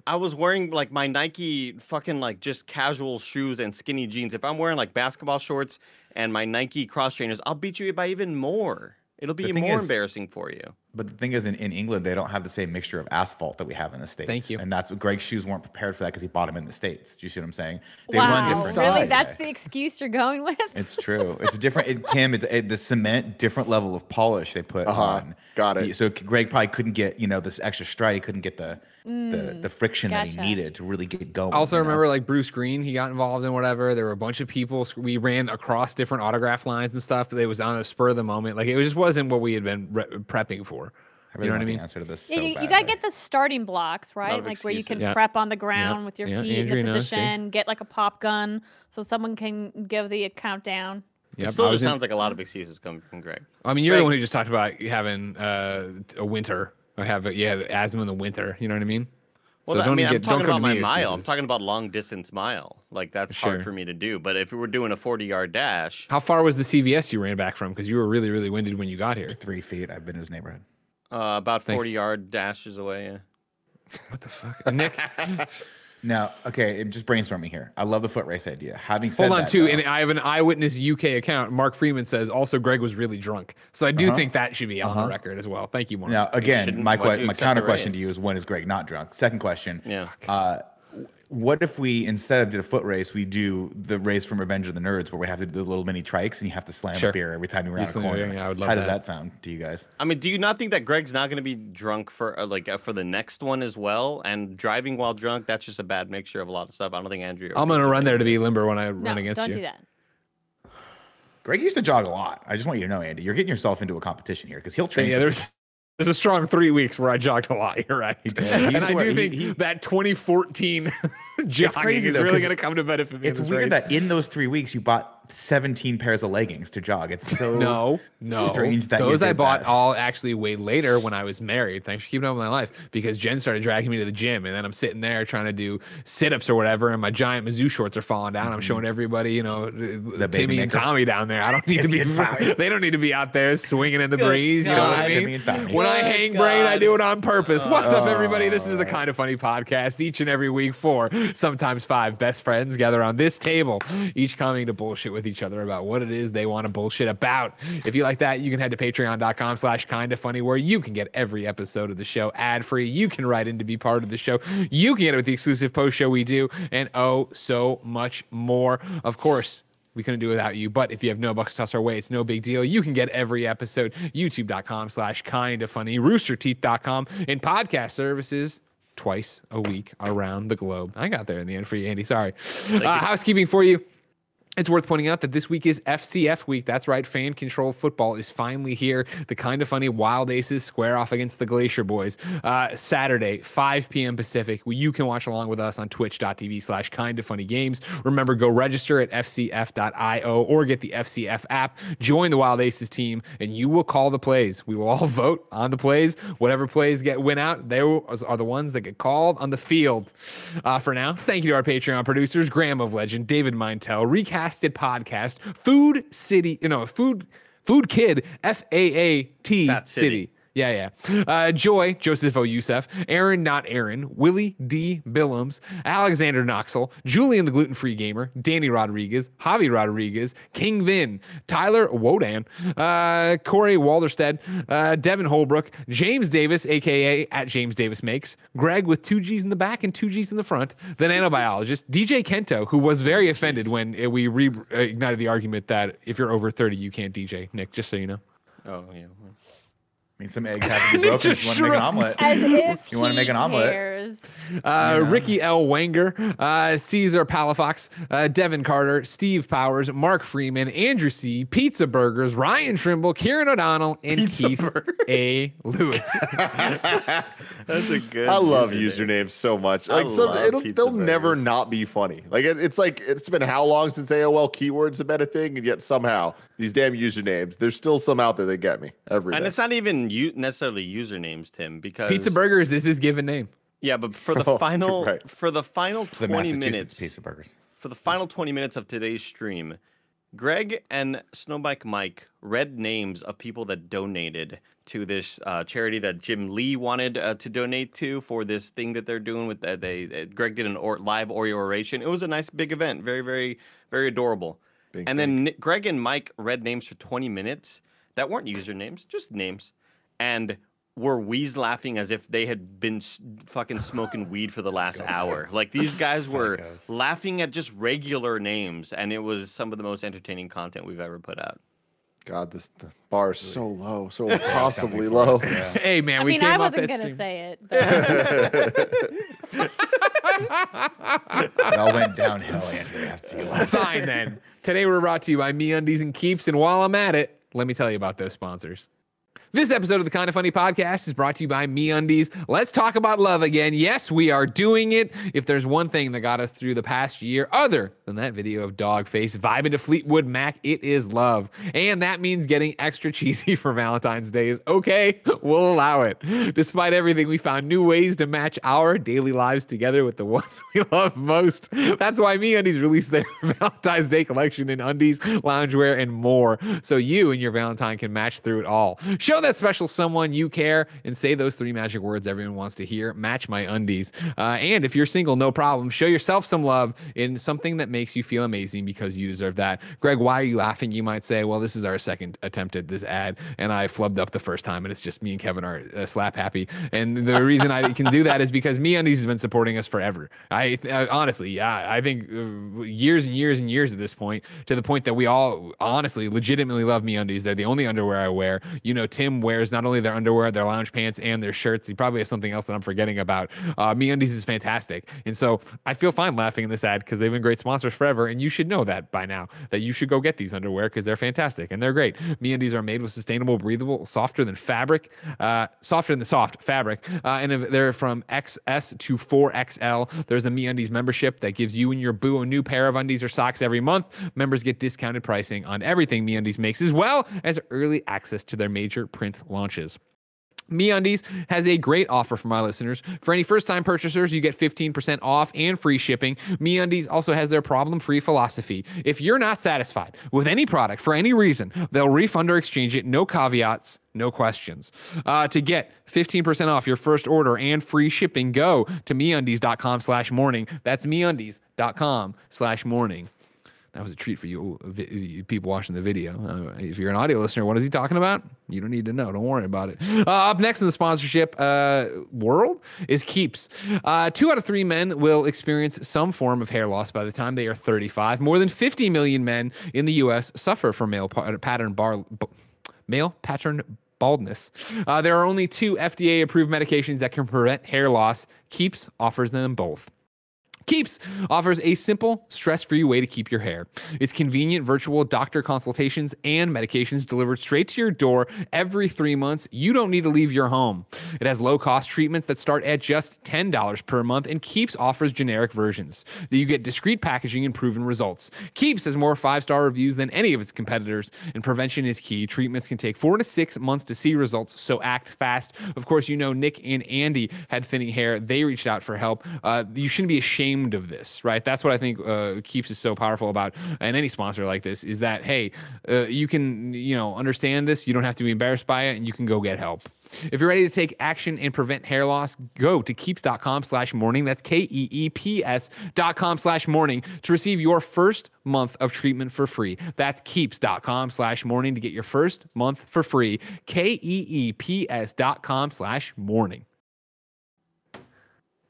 I was wearing like my Nike fucking like just casual shoes and skinny jeans. If I'm wearing like basketball shorts and my Nike cross trainers, I'll beat you by even more. It'll be more embarrassing for you. But the thing is, in England, they don't have the same mixture of asphalt that we have in the States. Thank you. And that's what Greg's shoes weren't prepared for that because he bought them in the States. Do you see what I'm saying? They Wow, run different. really? That's the excuse you're going with? It's true. It's a different, Tim, the cement, different level of polish they put on. Got it. So Greg probably couldn't get, this extra stride. He couldn't get the friction that he needed to really get going. I also remember like Bruce Green, he got involved in whatever. There were a bunch of people. We ran across different autograph lines and stuff. It was on a spur of the moment. Like it just wasn't what we had been prepping for. I really want the answer to this. You got to get the starting blocks, right? Like where you can prep on the ground with your feet in the position, get like a pop gun so someone can give the countdown. It still just sounds like a lot of excuses coming from Greg. I mean, you're the one who just talked about having a winter or have asthma in the winter. You know what I mean? Well, so I'm talking about my mile. I'm talking about long distance mile. Like that's hard for me to do. But if we were doing a 40-yard dash, how far was the CVS you ran back from? Because you were really, really winded when you got here. 3 feet. I've been in his neighborhood. About 40-yard dashes away. Yeah. What the fuck, Nick? Now, okay, just brainstorming here. I love the foot race idea. Having said Hold on, that, too, though, and I have an Eyewitness UK account. Mark Freeman says also Greg was really drunk, so I do think that should be on the record as well. Thank you, Mark. Now, again, my counter question to you is, when is Greg not drunk? Second question. Yeah. What if we, instead of did a foot race, we do the race from Revenge of the Nerds, where we have to do the little mini trikes and you have to slam a beer every time you round a corner? Yeah, I would love How does that sound to you guys? I mean, do you not think that Greg's not going to be drunk for for the next one as well? And driving while drunk, that's just a bad mixture of a lot of stuff. I don't think Andrew. I'm going to run there to be limber when I run against you. Don't do that. Greg used to jog a lot. I just want you to know, Andy, you're getting yourself into a competition here because he'll train. Yeah, there's a strong 3 weeks where I jogged a lot. You're right. And I do think that 2014 jogging is really going to come to benefit me. It's weird that in those 3 weeks you bought 17 pairs of leggings to jog. It's so no strange that those I bought all actually way later when I was married. Thanks for keeping up with my life, because Jen started dragging me to the gym, and then I'm sitting there trying to do sit-ups or whatever, and my giant Mizzou shorts are falling down. I'm showing everybody, Timmy and Tommy down there. I don't need to be. They don't need to be out there swinging in the breeze. You know what I mean? When I hang brain, I do it on purpose. What's up, everybody? This is the Kind of Funny podcast. Each and every week, 4, sometimes 5 best friends gather on this table, each coming to bullshit with each other about what it is they want to bullshit about. If you like that, you can head to patreon.com/kindafunny, where you can get every episode of the show ad-free. You can write in to be part of the show. You can get it with the exclusive post show we do, and so much more. Of course, we couldn't do it without you, but if you have no bucks tossed our way, it's no big deal. You can get every episode, youtube.com/kindafunny, roosterteeth.com, and podcast services twice a week around the globe. I got there in the end for you, Andy. Sorry. Housekeeping for you. It's worth pointing out that this week is FCF week. That's right. Fan control football is finally here. The Kind of Funny Wild Aces square off against the Glacier Boys. Saturday, 5 p.m. Pacific. You can watch along with us on twitch.tv/kindoffunnygames. Remember, go register at fcf.io or get the FCF app. Join the Wild Aces team, and you will call the plays. We will all vote on the plays. Whatever plays win out, they are the ones that get called on the field. For now, thank you to our Patreon producers, Graham of Legend, David Mintel, Recasted Podcast, Food Kid, FAAT City. Yeah. Joy, Joseph O. Youssef, Aaron, not Aaron, Willie D. Billums, Alexander Knoxel, Julian the Gluten-Free Gamer, Danny Rodriguez, Javi Rodriguez, King Vin, Tyler Wodan, Corey Walderstead, Devin Holbrook, James Davis, a.k.a. at James Davis Makes, Greg with 2 G's in the back and 2 G's in the front, the nanobiologist, DJ Kento, who was very offended when we reignited the argument that if you're over 30, you can't DJ. Nick, just so you know. Oh, yeah. I mean, some eggs have to be broken if you want to make an omelet. As if You wanna make an omelet? cares. Ricky L. Wenger, Caesar Palafox, Devin Carter, Steve Powers, Mark Freeman, Andrew C., Pizza Burgers, Ryan Trimble, Kieran O'Donnell, and Keith A. Lewis. That's a good. I love username. usernames so much. I Like love pizza they'll never burgers. not be funny. Like it's like it's been how long since AOL keywords have been a thing, and yet somehow these damn usernames, there's still some out there that get me every And day. it's not even necessarily usernames, Tim, because Pizza Burgers is his given name. Yeah, but for the Oh, final right. for the final The 20 Massachusetts minutes Pizza Burgers. for the final 20 minutes of today's stream, Greg and Snowbike Mike read names of people that donated to this charity that Jim Lee wanted to donate to for this thing that they're doing with Greg did an live Oreo oration. It was a nice big event, very very very adorable. Then Greg and Mike read names for 20 minutes that weren't usernames, just names, and were wheeze laughing as if they had been fucking smoking weed for the last hour. Like these guys were Psychos. laughing at just regular names, and it was some of the most entertaining content we've ever put out. God, the bar is so low, so impossibly low. Hey, man, I we mean, came I off wasn't that gonna stream. say it. But It all went downhill, Andrew, after you left. Fine, then. Today we're brought to you by MeUndies and Keeps, and while I'm at it, let me tell you about those sponsors. This episode of the Kinda Funny podcast is brought to you by MeUndies. Let's talk about love again. Yes, we are doing it. If there's one thing that got us through the past year, other than that video of Dogface vibing to Fleetwood Mac, it is love. And that means getting extra cheesy for Valentine's Day is okay. We'll allow it. Despite everything, we found new ways to match our daily lives together with the ones we love most. That's why MeUndies released their Valentine's Day collection in undies, loungewear, and more, so you and your Valentine can match through it all. Show that special someone you care and say those 3 magic words everyone wants to hear. Match my undies. And if you're single, no problem. Show yourself some love in something that makes you feel amazing, because you deserve that. Greg, why are you laughing? You might say, well, this is our second attempt at this ad, and I flubbed up the first time, and it's just me and Kevin are slap happy. And the reason I can do that is because MeUndies has been supporting us forever. Honestly, I think years and years and years at this point, to the point that we all honestly legitimately love MeUndies. They're the only underwear I wear. You know, Tim wears not only their underwear, their lounge pants, and their shirts. He probably has something else that I'm forgetting about. MeUndies is fantastic. And so I feel fine laughing in this ad because they've been great sponsors forever. And you should know that by now, that you should go get these underwear because they're fantastic and they're great. MeUndies are made with sustainable, breathable, softer than the soft fabric. And if they're from XS to 4XL. There's a MeUndies membership that gives you and your boo a new pair of undies or socks every month. Members get discounted pricing on everything MeUndies makes, as well as early access to their major print launches. MeUndies has a great offer for my listeners. For any first-time purchasers, you get 15% off and free shipping. MeUndies also has their problem-free philosophy. If you're not satisfied with any product for any reason, they'll refund or exchange it, no caveats, no questions. To get 15% off your first order and free shipping, go to MeUndies.com/morning. That's MeUndies.com/morning. That was a treat for you people watching the video. If you're an audio listener, what is he talking about? You don't need to know. Don't worry about it. Up next in the sponsorship world is Keeps. 2 out of 3 men will experience some form of hair loss by the time they are 35. More than 50 million men in the U.S. suffer from male pattern baldness. There are only 2 FDA-approved medications that can prevent hair loss. Keeps offers them both. Keeps offers a simple, stress-free way to keep your hair. It's convenient virtual doctor consultations and medications delivered straight to your door every 3 months. You don't need to leave your home. It has low-cost treatments that start at just $10 per month, and Keeps offers generic versions that you get discreet packaging and proven results. Keeps has more 5-star reviews than any of its competitors, and prevention is key. Treatments can take 4 to 6 months to see results, so act fast. Of course, you know Nick and Andy had thinning hair. They reached out for help. You shouldn't be ashamed of this, right? That's what I think Keeps is so powerful about, and any sponsor like this, is that, hey, you can, understand this. You don't have to be embarrassed by it, and you can go get help. If you're ready to take action and prevent hair loss, go to keeps.com/morning. That's KEEPS.com/morning to receive your first month of treatment for free. That's keeps.com/morning to get your first month for free. KEEPS.com/morning.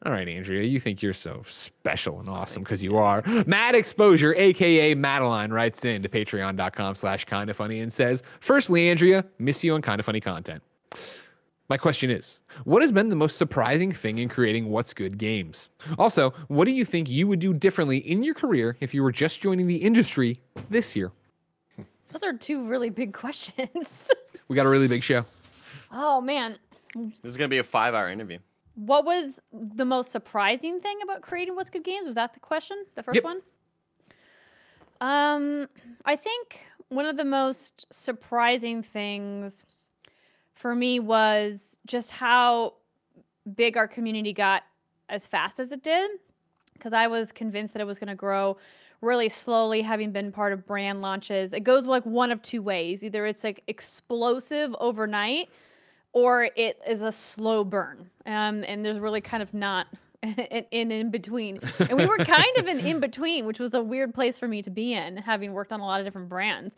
All right, Andrea, you think you're so special and awesome because you are. Mad Exposure, a.k.a. Madeline, writes in to patreon.com/kindafunny and says, firstly, Andrea, miss you on Kinda Funny content. My question is, what has been the most surprising thing in creating What's Good games? Also, what do you think you would do differently in your career if you were just joining the industry this year? Those are two really big questions. We got a really big show. Oh, man. This is gonna be a 5-hour interview. What was the most surprising thing about creating What's Good Games? Was that the question? The first Yep. one? I think one of the most surprising things for me was just how big our community got as fast as it did. Because I was convinced that it was going to grow really slowly, having been part of brand launches. It goes like one of two ways. Either it's like explosive overnight, or it is a slow burn. And there's really kind of not an in between. And we were kind of an in between, which was a weird place for me to be in, having worked on a lot of different brands.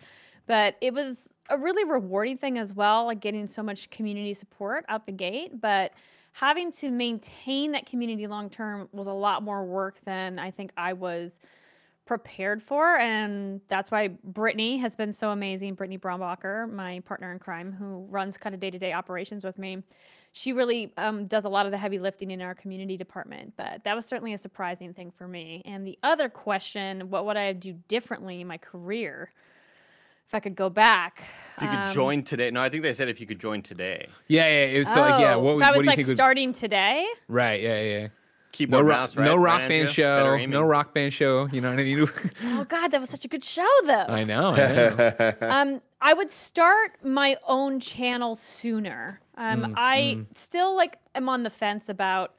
But it was a really rewarding thing as well, like getting so much community support out the gate. But having to maintain that community long term was a lot more work than I think I was prepared for. And that's why Brittany has been so amazing. Brittany Brombacher, my partner in crime, who runs kind of day-to-day operations with me. She really does a lot of the heavy lifting in our community department. But that was certainly a surprising thing for me. And the other question, what would I do differently in my career if I could go back? If you could join today. No, I think they said if you could join today. Yeah. It was so like, yeah. What, if I what was do you like think? starting today? Right. Yeah. Keyboard No, mouse, right? no rock Right, band Andrea? Better show. aiming. No rock band show. You know what I mean? Oh God, that was such a good show though. I know. I would start my own channel sooner. I still like am on the fence about,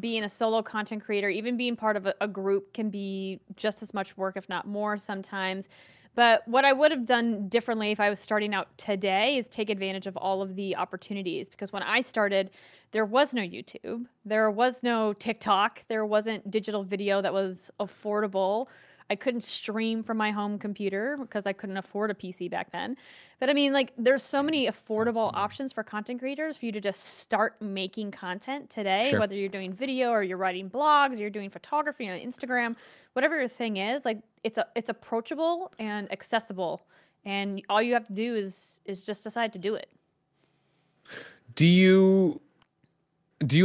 being a solo content creator. Even being part of a group can be just as much work, if not more sometimes. But what I would have done differently if I was starting out today is take advantage of all of the opportunities. Because when I started, there was no YouTube. There was no TikTok. There wasn't digital video that was affordable. I couldn't stream from my home computer because I couldn't afford a PC back then. But I mean, like, there's so many affordable options for content creators for you to just start making content today, Sure. whether you're doing video or you're writing blogs, or you're doing photography on Instagram, whatever your thing is. Like, it's approachable and accessible, and all you have to do is just decide to do it. Do you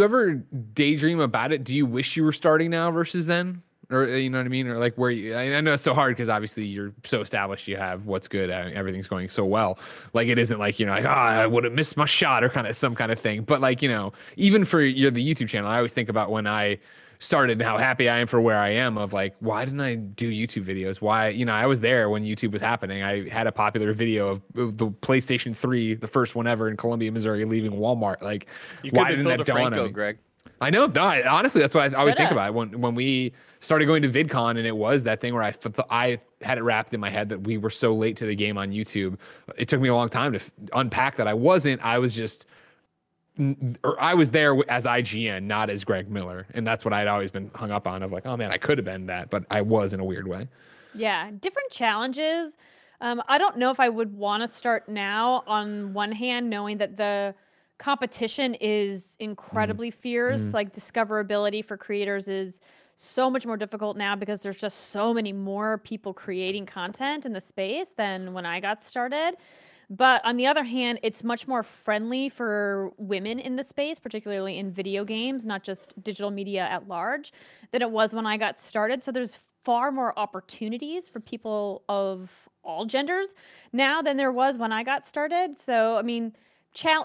ever daydream about it? Do you wish you were starting now versus then? Or you know what I mean? Or like where you, I know it's so hard because obviously you're so established, you have What's Good, everything's going so well. Like it isn't like, like, I would have missed my shot or some kind of thing. But like, even for the YouTube channel, I always think about when I started and how happy I am for where I am of like, why didn't I do YouTube videos? Why, I was there when YouTube was happening. I had a popular video of the PlayStation 3, the first one ever in Columbia, Missouri, leaving Walmart. Like, why didn't that dawn on me? Greg. I know. Honestly, that's what I always think about when we started going to VidCon, and it was that thing where I had it wrapped in my head that we were so late to the game on YouTube. It took me a long time to unpack that. I was there as IGN, not as Greg Miller. And that's what I'd always been hung up on of like, oh man, I could have been that, but I was in a weird way. Yeah, different challenges. I don't know if I would want to start now, on one hand, knowing that the competition is incredibly fierce. Like, discoverability for creators is so much more difficult now because there's just so many more people creating content in the space than when I got started. But on the other hand, it's much more friendly for women in the space, particularly in video games, not just digital media at large, than it was when I got started. So there's far more opportunities for people of all genders now than there was when I got started. So, I mean,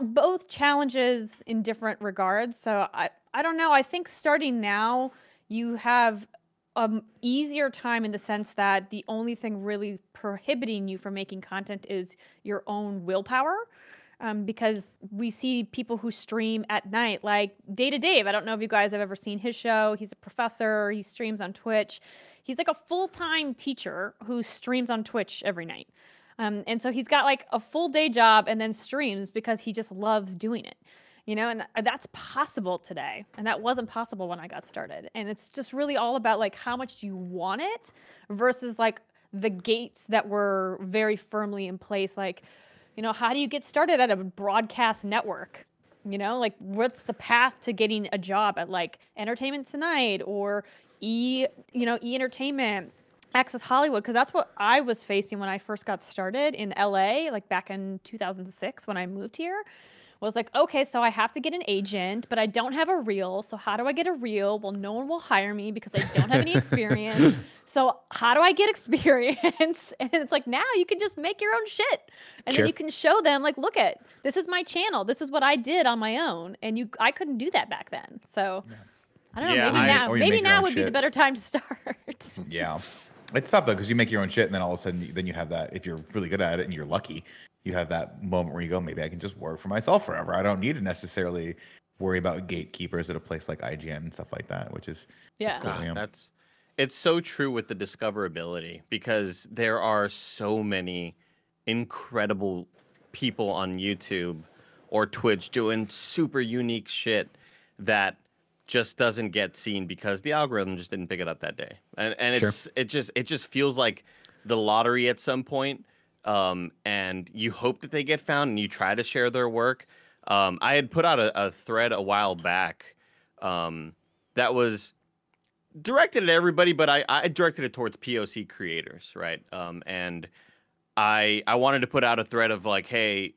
both challenges in different regards. So I don't know. I think starting now, you have easier time in the sense that the only thing really prohibiting you from making content is your own willpower. Because we see people who stream at night, like Data Dave. I don't know if you guys have ever seen his show. He's a professor. He streams on Twitch. He's like a full-time teacher who streams on Twitch every night. And so he's got like a full day job and then streams because he just loves doing it. And that's possible today. And that wasn't possible when I got started. And it's just really all about like how much do you want it versus like the gates that were very firmly in place. Like, how do you get started at a broadcast network? Like what's the path to getting a job at like Entertainment Tonight or E Entertainment, Access Hollywood? Because that's what I was facing when I first got started in LA, like back in 2006 when I moved here. was like, okay, so I have to get an agent, but I don't have a reel. So how do I get a reel? Well, no one will hire me because I don't have any experience. So how do I get experience? And it's like, now you can just make your own shit. And then you can show them like, look at, this is my channel. This is what I did on my own. And I couldn't do that back then. So I don't know, maybe now would be the better time to start. Yeah. It's tough though, because you make your own shit and then all of a sudden then you have that, if you're really good at it and you're lucky, you have that moment where you go, maybe I can just work for myself forever. I don't need to necessarily worry about gatekeepers at a place like IGN and stuff like that, which is cool. It's so true with the discoverability, because there are so many incredible people on YouTube or Twitch doing super unique shit that just doesn't get seen because the algorithm just didn't pick it up that day. And it just feels like the lottery at some point. And you hope that they get found and you try to share their work. I had put out a thread a while back that was directed at everybody, but I directed it towards POC creators, right? And I wanted to put out a thread of like, hey,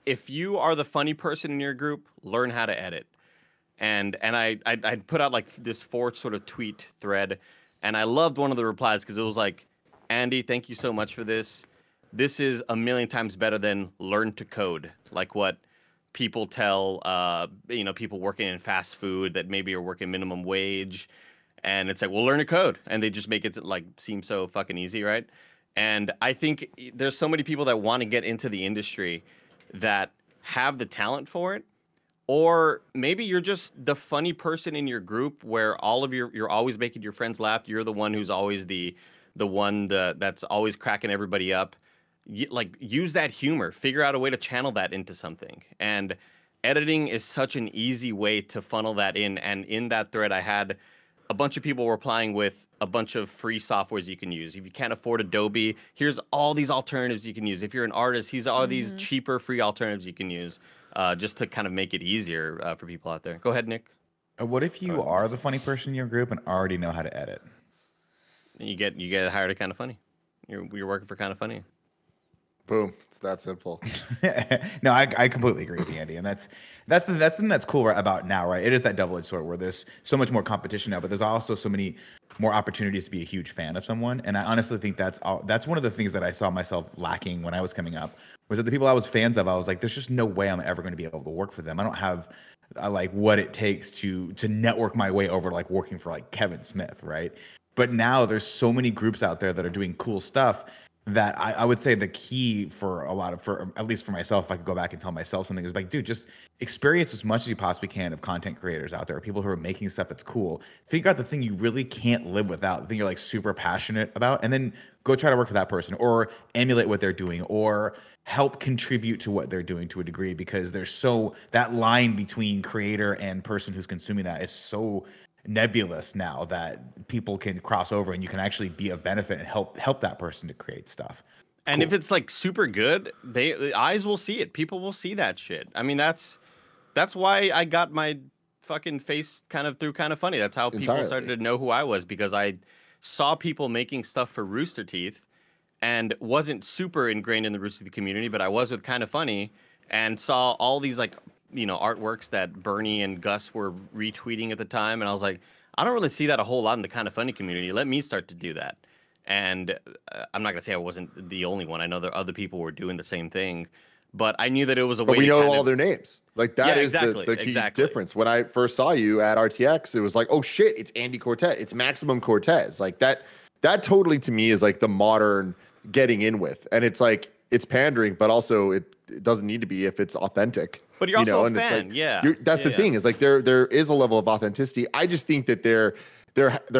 if you are the funny person in your group, learn how to edit. And I put out like this 4 sort of tweet thread, and I loved one of the replies because it was like, Andy, thank you so much for this. This is a million times better than learn to code, like what people tell people working in fast food that maybe are working minimum wage, and it's like, well, learn to code, and they just make it like seem so fucking easy, right? And I think there's so many people that want to get into the industry that have the talent for it. Or maybe you're just the funny person in your group where you're always making your friends laugh. You're the one who's always the one that's always cracking everybody up. Use that humor. Figure out a way to channel that into something. And editing is such an easy way to funnel that in. And in that thread, I had a bunch of people replying with a bunch of free softwares you can use. If you can't afford Adobe, here's all these alternatives you can use. If you're an artist, here's all these cheaper free alternatives you can use. Just to kind of make it easier for people out there. Go ahead, Nick. What if you are the funny person in your group and already know how to edit? You get hired at Kind of Funny. You're working for Kind of Funny. Boom. It's that simple. No, I completely agree with you, Andy. And that's the thing that's cool about now, right? It is that double-edged sword where there's so much more competition now, but there's also so many more opportunities to be a huge fan of someone. And I honestly think that's one of the things that I saw myself lacking when I was coming up, was that the people I was fans of, I was like, there's just no way I'm ever going to be able to work for them. I don't have like what it takes to network my way over to like working for like Kevin Smith, right? But now there's so many groups out there that are doing cool stuff that I would say the key for at least for myself, if I could go back and tell myself something, is like, dude, just experience as much as you possibly can of content creators out there, people who are making stuff that's cool. Figure out the thing you really can't live without, the thing you're like super passionate about, and then go try to work for that person or emulate what they're doing or help contribute to what they're doing to a degree, because that line between creator and person who's consuming that is so nebulous now that people can cross over and you can actually be of benefit and help that person to create stuff. And if it's like super good, the eyes will see it. People will see that shit. I mean, that's why I got my fucking face kind of through Kind of Funny. That's how people started to know who I was, because I saw people making stuff for Rooster Teeth and wasn't super ingrained in the Rooster Teeth community, but I was with Kind of Funny and saw all these like, artworks that Bernie and Gus were retweeting at the time. And I was like, I don't really see that a whole lot in the Kind of Funny community. Let me start to do that. And I'm not going to say I wasn't the only one. I know there other people were doing the same thing, but I knew that it was a way we to know all their names. Like that is exactly, the key difference. When I first saw you at RTX, it was like, oh shit, it's Andy Cortez. It's Maximum Cortez. Like that totally to me is like the modern getting in with. And it's like, it's pandering, but also it doesn't need to be if it's authentic. But you're also a fan, That's the thing, is like there is a level of authenticity. I just think that there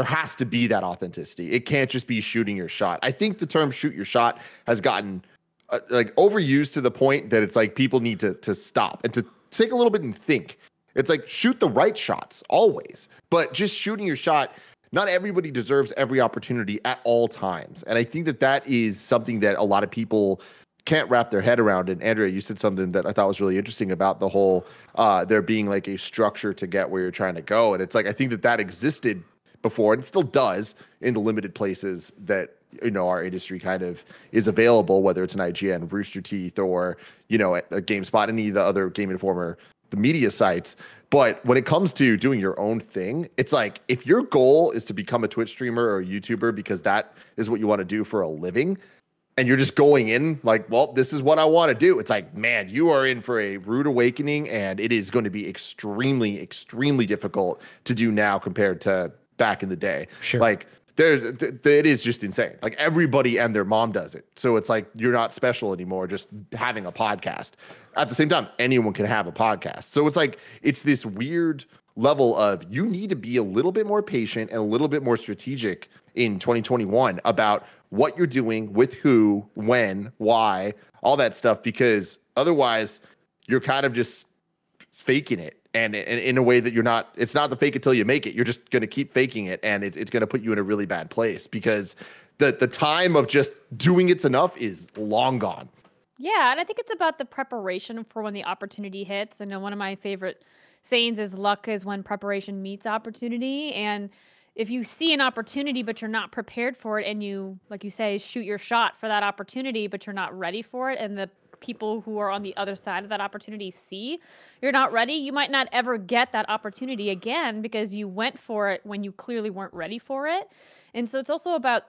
has to be that authenticity. It can't just be shooting your shot. I think the term "shoot your shot" has gotten like overused to the point that it's like people need to stop and to take a little bit and think. It's like shoot the right shots always, but just shooting your shot. Not everybody deserves every opportunity at all times, and I think that is something that a lot of people can't wrap their head around. And Andrea, you said something that I thought was really interesting about the whole there being like a structure to get where you're trying to go. And it's like, I think that existed before and still does in the limited places that our industry kind of is available, whether it's an IGN, Rooster Teeth, or a GameSpot, any of the other Game Informer, the media sites. But when it comes to doing your own thing, it's like, if your goal is to become a Twitch streamer or a YouTuber because that is what you want to do for a living, and you're just going in like, well, this is what I want to do, it's like, man, you are in for a rude awakening, and it is going to be extremely, extremely difficult to do now compared to back in the day. Sure. Like, it is just insane. Like, everybody and their mom does it. So it's like, you're not special anymore just having a podcast. At the same time, anyone can have a podcast. So it's like, it's this weird level of, you need to be a little bit more patient and a little bit more strategic in 2021 about what you're doing, with who, when, why, all that stuff, because otherwise you're kind of just faking it. And in a way that it's not the fake it till you make it. You're just going to keep faking it, and it's going to put you in a really bad place, because the time of just doing it's enough is long gone. Yeah, and I think it's about the preparation for when the opportunity hits. I know one of my favorite sayings is, luck is when preparation meets opportunity. And if you see an opportunity but you're not prepared for it, and you, like you say, shoot your shot for that opportunity but you're not ready for it, and the people who are on the other side of that opportunity see you're not ready, you might not ever get that opportunity again, because you went for it when you clearly weren't ready for it. And so it's also about,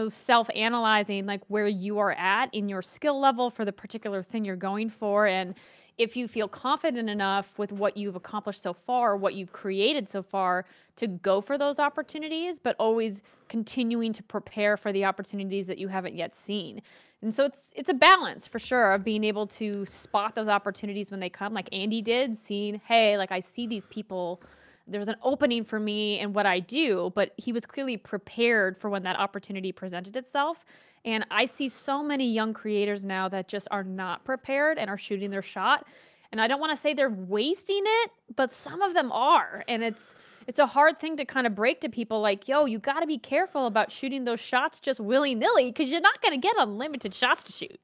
self-analyzing, like, where you are at in your skill level for the particular thing you're going for. And if you feel confident enough with what you've accomplished so far, what you've created so far, to go for those opportunities, but always continuing to prepare for the opportunities that you haven't yet seen. And so it's a balance, for sure, of being able to spot those opportunities when they come, like Andy did, seeing, hey, like, I see these people, there's an opening for me in what I do, but he was clearly prepared for when that opportunity presented itself. And I see so many young creators now that just are not prepared and are shooting their shot. And I don't want to say they're wasting it, but some of them are. And it's a hard thing to kind of break to people, like, yo, you got to be careful about shooting those shots just willy-nilly, because you're not going to get unlimited shots to shoot.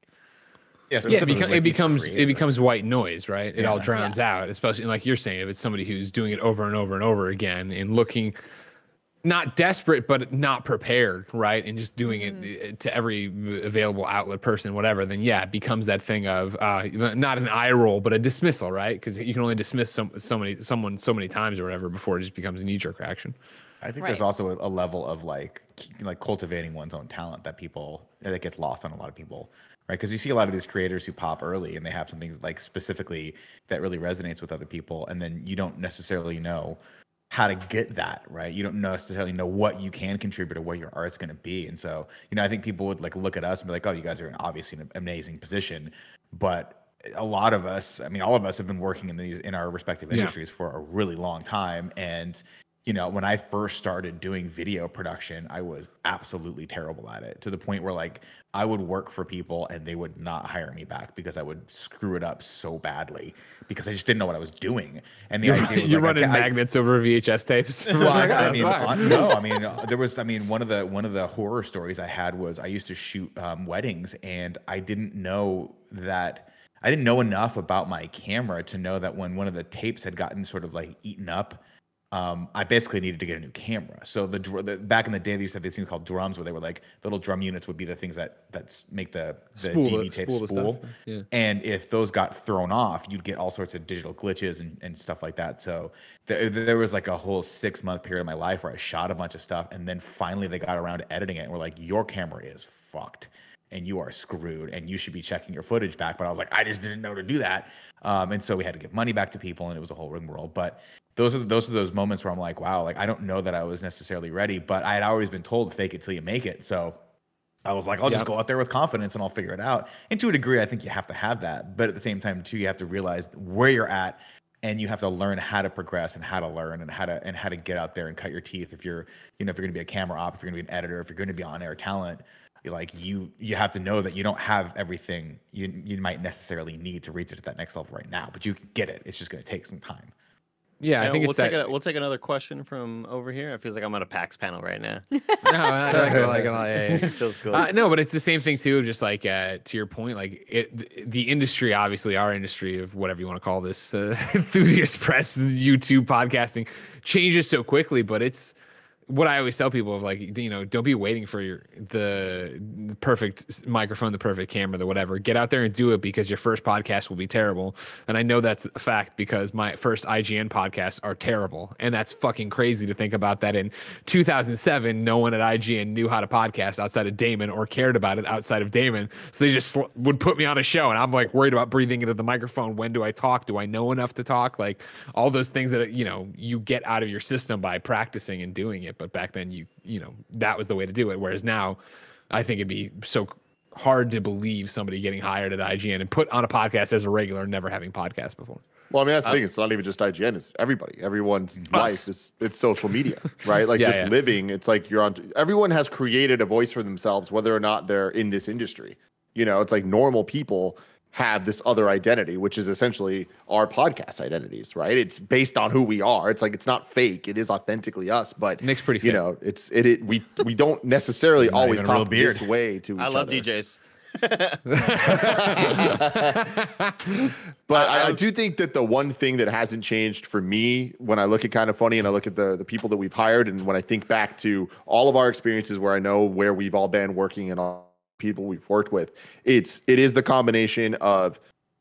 Yeah, it becomes white noise, right? It all drowns out, especially like you're saying, if it's somebody who's doing it over and over and over again and looking not desperate, but not prepared, right? And just doing it to every available outlet, person, whatever, then yeah, it becomes that thing of not an eye roll, but a dismissal, right? Because you can only dismiss someone so many times or whatever before it just becomes a knee-jerk reaction. I think there's also a level of like cultivating one's own talent that gets lost on a lot of people, right? Because you see a lot of these creators who pop early and they have something like specifically that really resonates with other people, and then you don't necessarily know how to get that, right? You don't necessarily know what you can contribute or what your art's going to be. And so, I think people would like look at us and be like, oh, you guys are obviously in an amazing position. But a lot of us, all of us have been working in our respective industries for a really long time. And, when I first started doing video production, I was absolutely terrible at it, to the point where like I would work for people and they would not hire me back because I would screw it up so badly because I just didn't know what I was doing. And the idea was you're running magnets over VHS tapes. Well, there was one of the horror stories I had was I used to shoot weddings, and I didn't know enough about my camera to know that when one of the tapes had gotten sort of like eaten up, I basically needed to get a new camera. So the back in the day, they used to have these things called drums, where they were like little drum units would be the things that make the DV tape spool. Yeah. And if those got thrown off, you'd get all sorts of digital glitches and stuff like that. So there was like a whole 6-month period of my life where I shot a bunch of stuff, and then finally they got around to editing it and were like, your camera is fucked and you are screwed and you should be checking your footage back. But I was like, I just didn't know to do that. And so we had to give money back to people, and it was a whole rigmarole. But those are those moments where I'm like, wow, like I don't know that I was necessarily ready, but I had always been told fake it till you make it. So I was like, I'll just go out there with confidence and I'll figure it out. And to a degree, I think you have to have that. But at the same time, too, you have to realize where you're at, and you have to learn how to progress and how to learn and how to get out there and cut your teeth. If you're, if you're going to be a camera op, if you're going to be an editor, if you're going to be on-air talent, you have to know that you don't have everything you might necessarily need to reach it at that next level right now, but you can get it. It's just going to take some time. Yeah, I think we'll take another question from over here. It feels like I'm on a PAX panel right now. No, it feels good. No, but it's the same thing too. Just like to your point, like the industry, obviously our industry of whatever you want to call this, enthusiast press, YouTube, podcasting, changes so quickly. But it's what I always tell people of like, you know, don't be waiting for the perfect microphone, the perfect camera, the whatever. Get out there and do it, because your first podcast will be terrible. And I know that's a fact because my first IGN podcasts are terrible. And that's fucking crazy to think about that in 2007, no one at IGN knew how to podcast outside of Damon or cared about it outside of Damon. So they just would put me on a show and I'm like worried about breathing into the microphone. When do I talk? Do I know enough to talk? Like all those things that, you know, you get out of your system by practicing and doing it. But back then, you know, that was the way to do it. Whereas now, I think it'd be so hard to believe somebody getting hired at IGN and put on a podcast as a regular, never having podcasts before. Well, I mean, that's the thing. It's not even just IGN. It's everybody. Everyone's life is it's social media, right? Like living. It's like you're on. Everyone has created a voice for themselves, whether or not they're in this industry. You know, it's like normal people have this other identity, which is essentially our podcast identities, right? It's based on who we are. It's like it's not fake. It is authentically us. But Nick's pretty you know, we don't necessarily always talk this beard. way to each other. I love DJs. But I do think that the one thing that hasn't changed for me when I look at Kind of Funny and I look at the people that we've hired, and when I think back to all of our experiences where I know where we've all been working and all people we've worked with, it is the combination of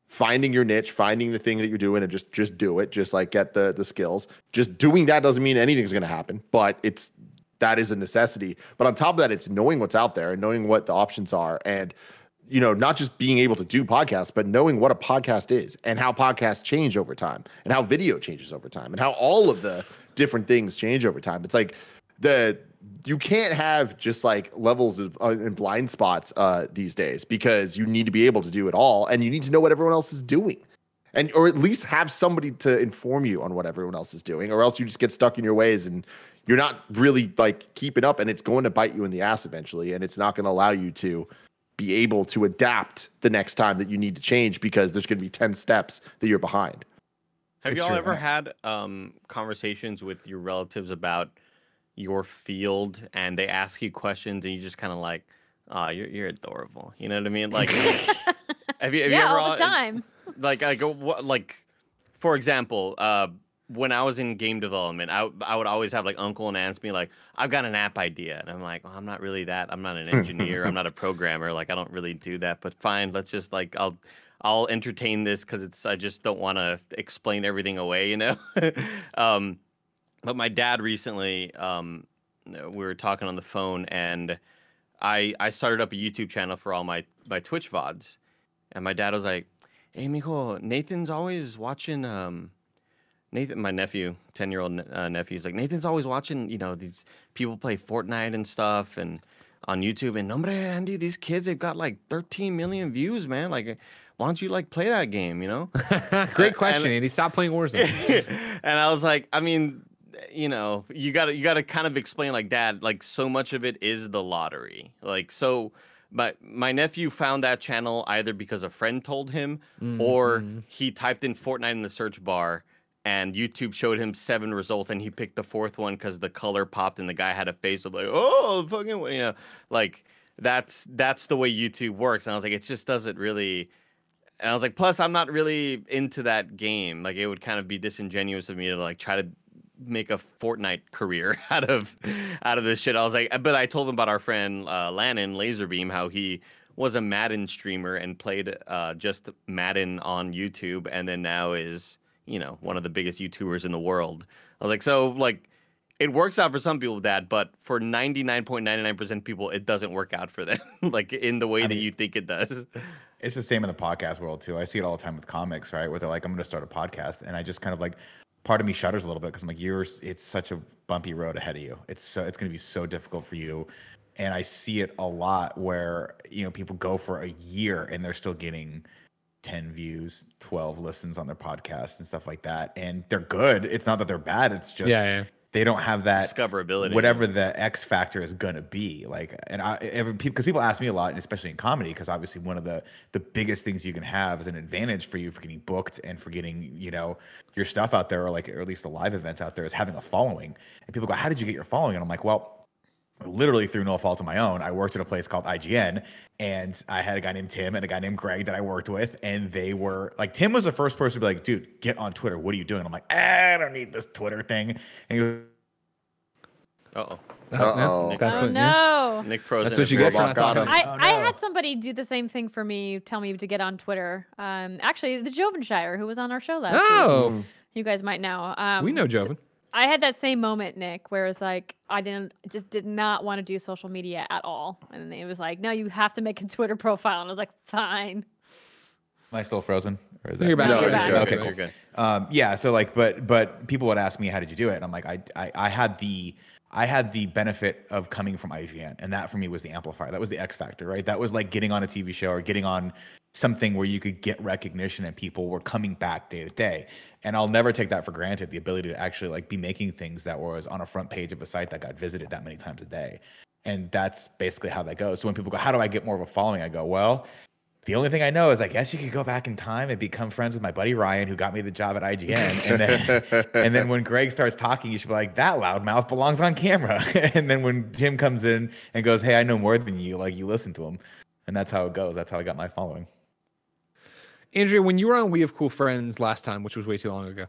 finding your niche, finding the thing that you're doing, and just do it, just like get the skills. Just doing that doesn't mean anything's going to happen, but that is a necessity. But on top of that, it's knowing what's out there and knowing what the options are, and you know, not just being able to do podcasts, but knowing what a podcast is and how podcasts change over time and how video changes over time and how all of the different things change over time. It's like you can't have just like levels of and blind spots these days, because you need to be able to do it all, and you need to know what everyone else is doing, and or at least have somebody to inform you on what everyone else is doing, or else you just get stuck in your ways and you're not really like keeping up, and it's going to bite you in the ass eventually, and it's not going to allow you to be able to adapt the next time that you need to change, because there's going to be 10 steps that you're behind. Have y'all ever had conversations with your relatives about your field, and they ask you questions and you just kind of like, oh, you're adorable, you know what I mean? Like have you ever all the time, like for example, when I was in game development, I would always have like uncle and aunts be like, I've got an app idea, and I'm like, well, I'm not really that, I'm not an engineer, I'm not a programmer, like I don't really do that, but fine, let's just like I'll entertain this because I just don't want to explain everything away, you know. But my dad recently, we were talking on the phone, and I started up a YouTube channel for all my Twitch VODs, and my dad was like, hey mijo, Nathan's always watching Nathan, my nephew, 10-year-old nephew, is like, Nathan's always watching, you know, these people play Fortnite and stuff and on YouTube. And hombre, Andy, these kids, they've got like 13 million views, man. Like, why don't you like play that game, you know? Great question, Andy. Stop playing Warzone. And I was like, I mean, you know, you gotta kind of explain, like, Dad, like so much of it is the lottery. Like, so my nephew found that channel either because a friend told him or he typed in Fortnite in the search bar, and YouTube showed him 7 results, and he picked the 4th one because the color popped and the guy had a face of like, oh, fucking, you know, like that's the way YouTube works. And I was like, it just doesn't really. And I was like, plus I'm not really into that game. Like it would kind of be disingenuous of me to like try to make a Fortnite career out of this shit. I was like, but I told him about our friend Lannon Laserbeam, how he was a Madden streamer and played just Madden on YouTube, and then now is, you know, one of the biggest YouTubers in the world. I was like, so like it works out for some people, Dad, but for 99.99% people, it doesn't work out for them like in the way that you think it does. It's the same in the podcast world too. I see it all the time with comics, right? Where they're like, I'm going to start a podcast, and I just kind of like, part of me shudders a little bit because I'm like, it's such a bumpy road ahead of you. It's going to be so difficult for you. And I see it a lot where, you know, people go for a year and they're still getting 10 views, 12 listens on their podcast and stuff like that. And they're good. It's not that they're bad. It's just they don't have that discoverability, whatever the X factor is going to be. Like, and because people ask me a lot, and especially in comedy, because obviously one of the biggest things you can have as an advantage for you for getting booked and for getting, you know, your stuff out there, or at least the live events out there, is having a following. And people go, how did you get your following? And I'm like, well, literally through no fault of my own. I worked at a place called IGN, and I had a guy named Tim and a guy named Greg that I worked with, and they were like, Tim was the first person to be like, dude, get on Twitter. What are you doing? I'm like, I don't need this Twitter thing. And he was Uh-oh. Uh-oh. That's Oh what, no. Nick frozen. That's what you get for not Robot got talking. him. I had somebody do the same thing for me, tell me to get on Twitter. Actually, the Jovenshire, who was on our show last week. Oh, You guys might know. we know Joven. I had that same moment, Nick, where it's like I just did not want to do social media at all, and it was like, no, you have to make a Twitter profile, and I was like, fine. Am I still frozen? Or is You're back. No, you're you're back. good. Okay, You're cool. good. Yeah, so like, but people would ask me, how did you do it? And I'm like, I had the benefit of coming from IGN, and that for me was the amplifier. That was the X factor, right? That was like getting on a TV show or getting on something where you could get recognition and people were coming back day to day. And I'll never take that for granted, the ability to actually like be making things that was on a front page of a site that got visited that many times a day. And that's basically how that goes. So when people go, how do I get more of a following? I go, well, the only thing I know is I guess you could go back in time and become friends with my buddy Ryan, who got me the job at IGN. And then when Greg starts talking, you should be like, that loudmouth belongs on camera. And then when Tim comes in and goes, hey, I know more than you, like you listen to him. And that's how it goes. That's how I got my following. Andrea, when you were on We Have Cool Friends last time, which was way too long ago,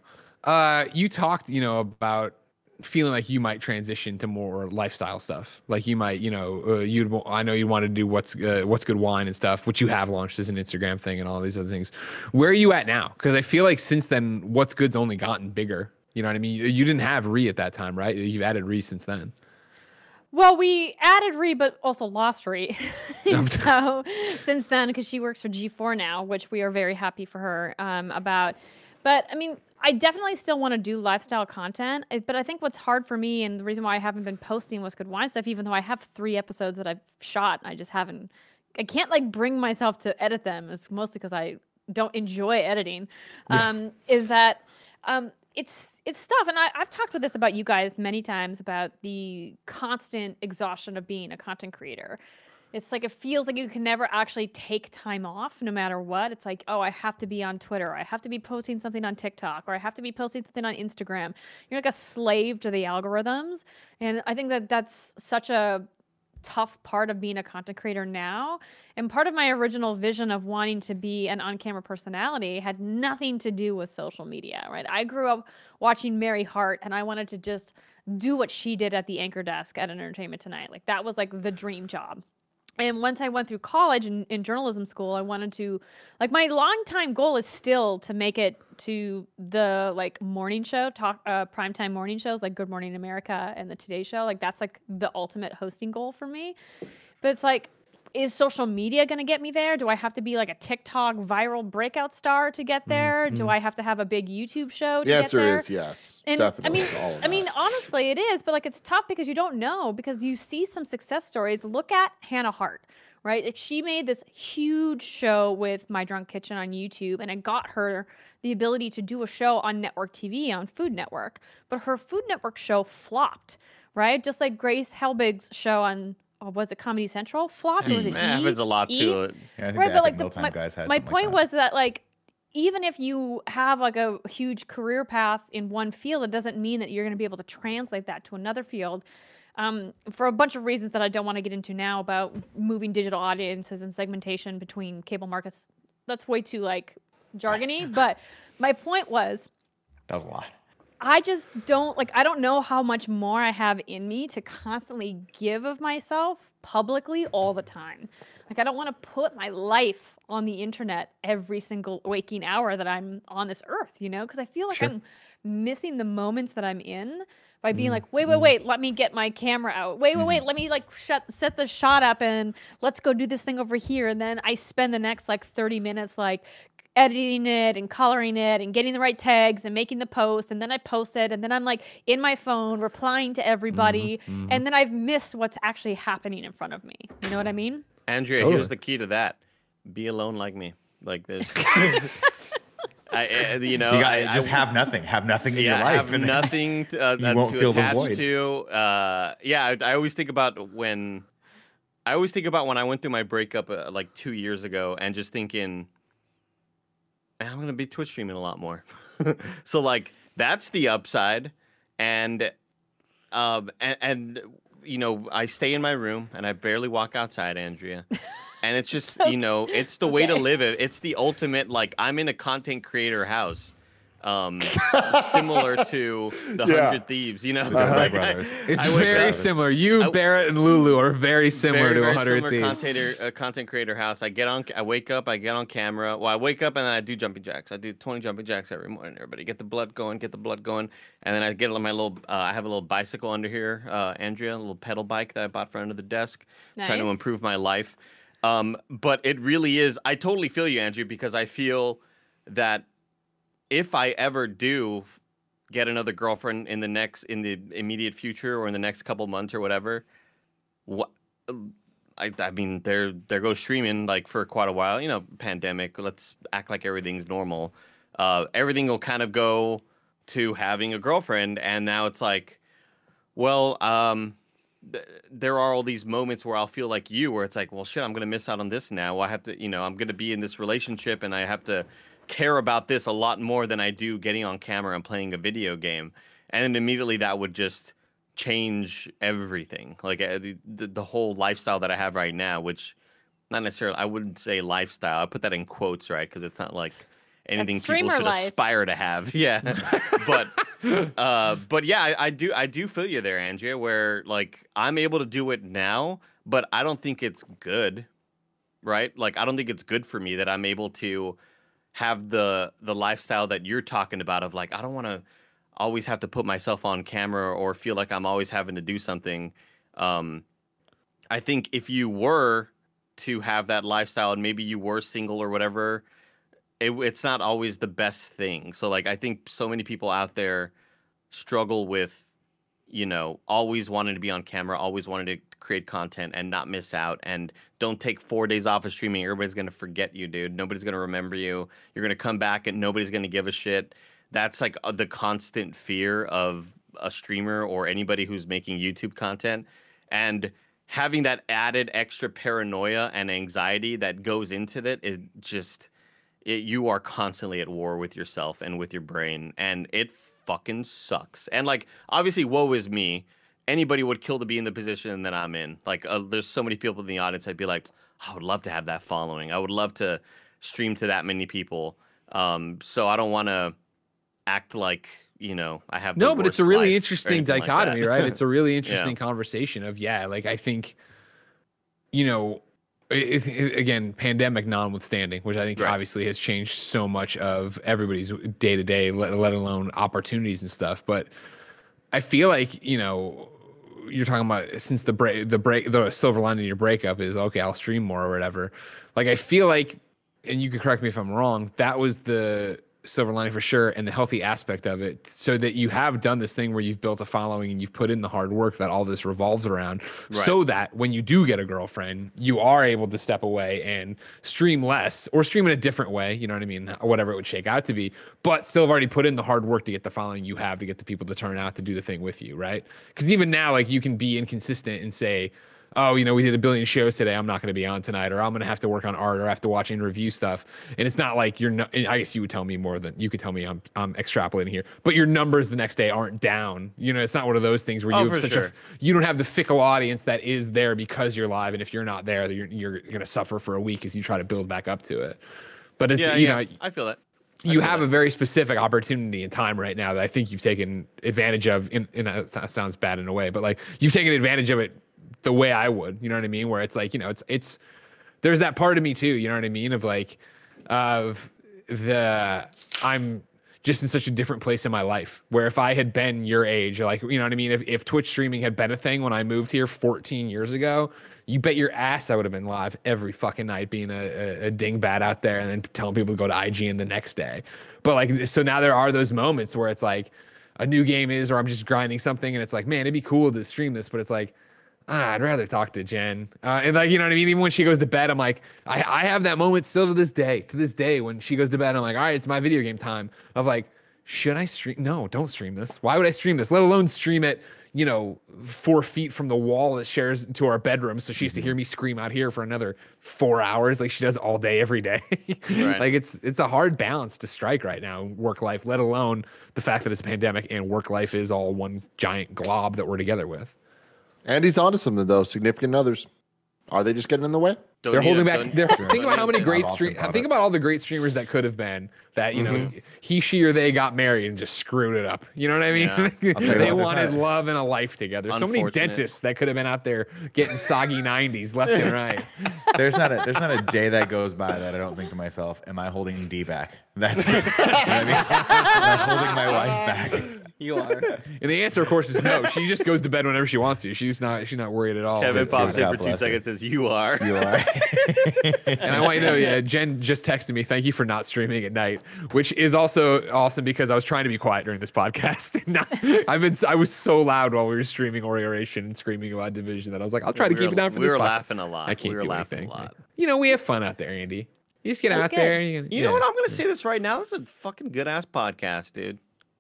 you talked, about feeling like you might transition to more lifestyle stuff. Like you might, I know you want to do what's good wine and stuff, which you have launched as an Instagram thing and all these other things. Where are you at now? Because I feel like since then, what's good's only gotten bigger. You know what I mean? You didn't have Ree at that time, right? You've added Ree since then. Well, we added Ree, but also lost Ree. So since then, because she works for G4 now, which we are very happy for her about. But I mean, I definitely still want to do lifestyle content. But I think what's hard for me, and the reason why I haven't been posting What's Good Wine stuff, even though I have 3 episodes that I've shot, I just haven't. I can't like bring myself to edit them. It's mostly because I don't enjoy editing. Is that it's tough, and I've talked with this about you guys many times about the constant exhaustion of being a content creator. It's like it feels like you can never actually take time off no matter what. It's like, oh, I have to be on Twitter, or I have to be posting something on TikTok, or I have to be posting something on Instagram. You're like a slave to the algorithms, and I think that that's such a tough part of being a content creator now. And part of my original vision of wanting to be an on-camera personality had nothing to do with social media, right? I grew up watching Mary Hart, and I wanted to just do what she did at the anchor desk at Entertainment Tonight. Like that was like the dream job. And once I went through college and in journalism school, I wanted to, like, my longtime goal is still to make it to the like morning show, primetime morning shows like Good Morning America and the Today Show. Like that's like the ultimate hosting goal for me. But it's like, is social media going to get me there? Do I have to be like a TikTok viral breakout star to get there? Do I have to have a big YouTube show to The get there? answer is yes. And Definitely. all of I mean, that. honestly, it is, but like it's tough because you don't know, because you see some success stories. Look at Hannah Hart, right? Like she made this huge show with My Drunk Kitchen on YouTube, and it got her the ability to do a show on network TV on Food Network. But her Food Network show flopped, right? Just like Grace Helbig's show on, was it Comedy Central flopped? Or was it It happens a lot to it. Yeah, I think Right, the but Epic like Mealtime guys had my something point like was that like even if you have like a huge career path in one field, it doesn't mean that you're going to be able to translate that to another field. For a bunch of reasons that I don't want to get into now about moving digital audiences and segmentation between cable markets. That's way too like jargony. But my point was, that was a lot. I just don't like, I don't know how much more I have in me to constantly give of myself publicly all the time. Like, I don't want to put my life on the internet every single waking hour that I'm on this earth, because I feel like I'm missing the moments that I'm in by being like, wait, let me get my camera out. Wait, let me like set the shot up and let's go do this thing over here. And then I spend the next like 30 minutes like editing it and coloring it and getting the right tags and making the post, and then I post it, and then I'm like in my phone replying to everybody, and then I've missed what's actually happening in front of me. You know what I mean? Andrea, Totally. here's the key to that: be alone like me. Like there's, You got just have nothing in your life, have and then nothing to, you won't to feel the attach void. to. I always think about when I went through my breakup like 2 years ago, and just thinking, man, I'm gonna be Twitch streaming a lot more. So like that's the upside, and I stay in my room and I barely walk outside, Andrea. And it's just, it's the way to live it. It's the ultimate, like, I'm in a content creator house. similar to the Yeah. 100 Thieves, you know? Donut Like, Brothers. It's I wake very up- similar. You, Barrett, and Lulu are very similar to 100 similar Thieves. content creator house. I wake up, I get on camera. Well, I wake up and then I do jumping jacks. I do 20 jumping jacks every morning. Everybody get the blood going, and then I get my little. I have a little bicycle under here, Andrea, a little pedal bike that I bought for under the desk, trying to Nice. improve my life. But it really is. I totally feel you, Andrea, because I feel that if I ever do get another girlfriend in the immediate future or in the next couple months or whatever, what I mean, there goes streaming like for quite a while. You know, pandemic. Let's act like everything's normal. Everything will kind of go to having a girlfriend, and now it's like, well, there are all these moments where I'll feel like you, where it's like, well, shit, I'm gonna miss out on this now. I have to, I'm gonna be in this relationship, and I have to care about this a lot more than I do getting on camera and playing a video game. And then immediately that would just change everything, like the whole lifestyle that I have right now, which not necessarily, I wouldn't say lifestyle. I put that in quotes, right? Because it's not like anything people streamer should life. aspire to have. Yeah, but yeah, I do feel you there, Andrea. Where like I'm able to do it now, but I don't think it's good, right? Like I don't think it's good for me that I'm able to have the lifestyle that you're talking about of like I don't want to always have to put myself on camera or feel like I'm always having to do something. I think if you were to have that lifestyle and maybe you were single or whatever, it's not always the best thing. So like I think so many people out there struggle with, always wanting to be on camera, always wanting to create content and not miss out, and don't take 4 days off of streaming. Everybody's going to forget you, dude. Nobody's going to remember you. You're going to come back and nobody's going to give a shit. That's like the constant fear of a streamer or anybody who's making YouTube content. And having that added extra paranoia and anxiety that goes into that is just, you are constantly at war with yourself and with your brain, and it fucking sucks. And like, obviously, woe is me. Anybody would kill to be in the position that I'm in. Like, there's so many people in the audience. I'd be like, I would love to have that following. I would love to stream to that many people. So I don't want to act like, I have No, the but it's a worst really life or interesting anything like dichotomy, that. right? It's a really interesting Yeah. conversation of, like, I think, again, pandemic notwithstanding, which I think Right. obviously has changed so much of everybody's day to day, let alone opportunities and stuff. But I feel like, you're talking about since the silver lining in your breakup is, okay, I'll stream more or whatever. Like, I feel like, and you can correct me if I'm wrong, that was the silver lining for sure, and the healthy aspect of it, so that you have done this thing where you've built a following and you've put in the hard work that all this revolves around, so that when you do get a girlfriend, you are able to step away and stream less or stream in a different way, you know what I mean, whatever it would shake out to be, but still have already put in the hard work to get the following you have, to get the people to turn out to do the thing with you, right? Because even now, like, you can be inconsistent and say, oh, we did a billion shows today, I'm not going to be on tonight, or I'm going to have to work on art, or I have to watch and review stuff. And it's not like I guess you would tell me more than you could tell me. I'm extrapolating here, but your numbers the next day aren't down. It's not one of those things where you have such you don't have the fickle audience that is there because you're live. And if you're not there, you're going to suffer for a week as you try to build back up to it. But it's, I feel that. You have a very specific opportunity and time right now that I think you've taken advantage of. It sounds bad in a way, but like, you've taken advantage of it the way I would, you know what I mean? Where it's like, it's there's that part of me too, you know what I mean? Of like, I'm just in such a different place in my life, where if I had been your age, like, you know what I mean? If Twitch streaming had been a thing when I moved here 14 years ago, you bet your ass I would have been live every fucking night, being a dingbat out there and then telling people to go to IGN the next day. But like, so now there are those moments where it's like a new game is, or I'm just grinding something and it's like, man, it'd be cool to stream this, but it's like, I'd rather talk to Jen. And like, you know what I mean? Even when she goes to bed, I'm like, I have that moment still to this day, when she goes to bed, I'm like, all right, it's my video game time. Of like, should I stream? No, don't stream this. Why would I stream this? Let alone stream it, 4 feet from the wall that shares to our bedroom. So she has to hear me scream out here for another 4 hours, like she does all day, every day. Right. Like, it's a hard balance to strike right now, work life, let alone the fact that it's a pandemic and work life is all one giant glob that we're together with. And he's onto something, though. Significant others. Are they just getting in the way? They're holding back. Think about don't how many need great Austin Potter. Think about all the great streamers that could have been. That he, she, or they got married and just screwed it up. You know what I mean? Yeah. They what, wanted there's not- love and a life together. So many Unfortunate. dentists that could have been out there getting soggy 90s left and right. There's not a day that goes by that I don't think to myself, am I holding D back? That's just, you know what I mean? Am I holding my wife back? You are. And the answer, of course, is no. She just goes to bed whenever she wants to. She's not worried at all. Kevin It's pops good. in for God 2 bless her. seconds. Says you are. You are. And I want you to know, yeah, Jen just texted me, thank you for not streaming at night, which is also awesome because I was trying to be quiet during this podcast. I was so loud while we were streaming Orioration and screaming about Division that I was like, I'll try to keep it down for We this were podcast. laughing a lot. I can't we were do laughing anything. a lot. You know, we have fun out there, Andy. You just get out good. there. And You know what? I'm gonna say this right now. This is a fucking good ass podcast, dude.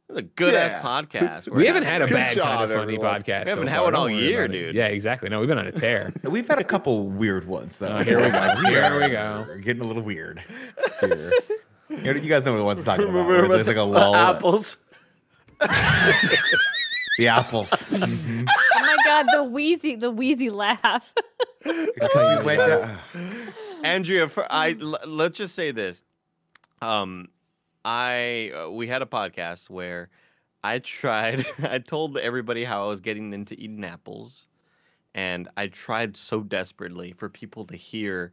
This is a good ass podcast. We haven't had a Good bad kind job, of funny everyone. podcast. We haven't so had far. one Don't all worry year, about it. dude. Yeah, exactly. No, we've been on a tear. We've had a couple weird ones though. Here we go. Here we go. We're getting a little weird. Here. You guys know the ones I'm talking about. Remember Where there's like a lull. apples? The apples. Oh my god, the wheezy laugh. That's how you went down. Andrea, let's just say this. We had a podcast where I told everybody how I was getting into eating apples, and I tried so desperately for people to hear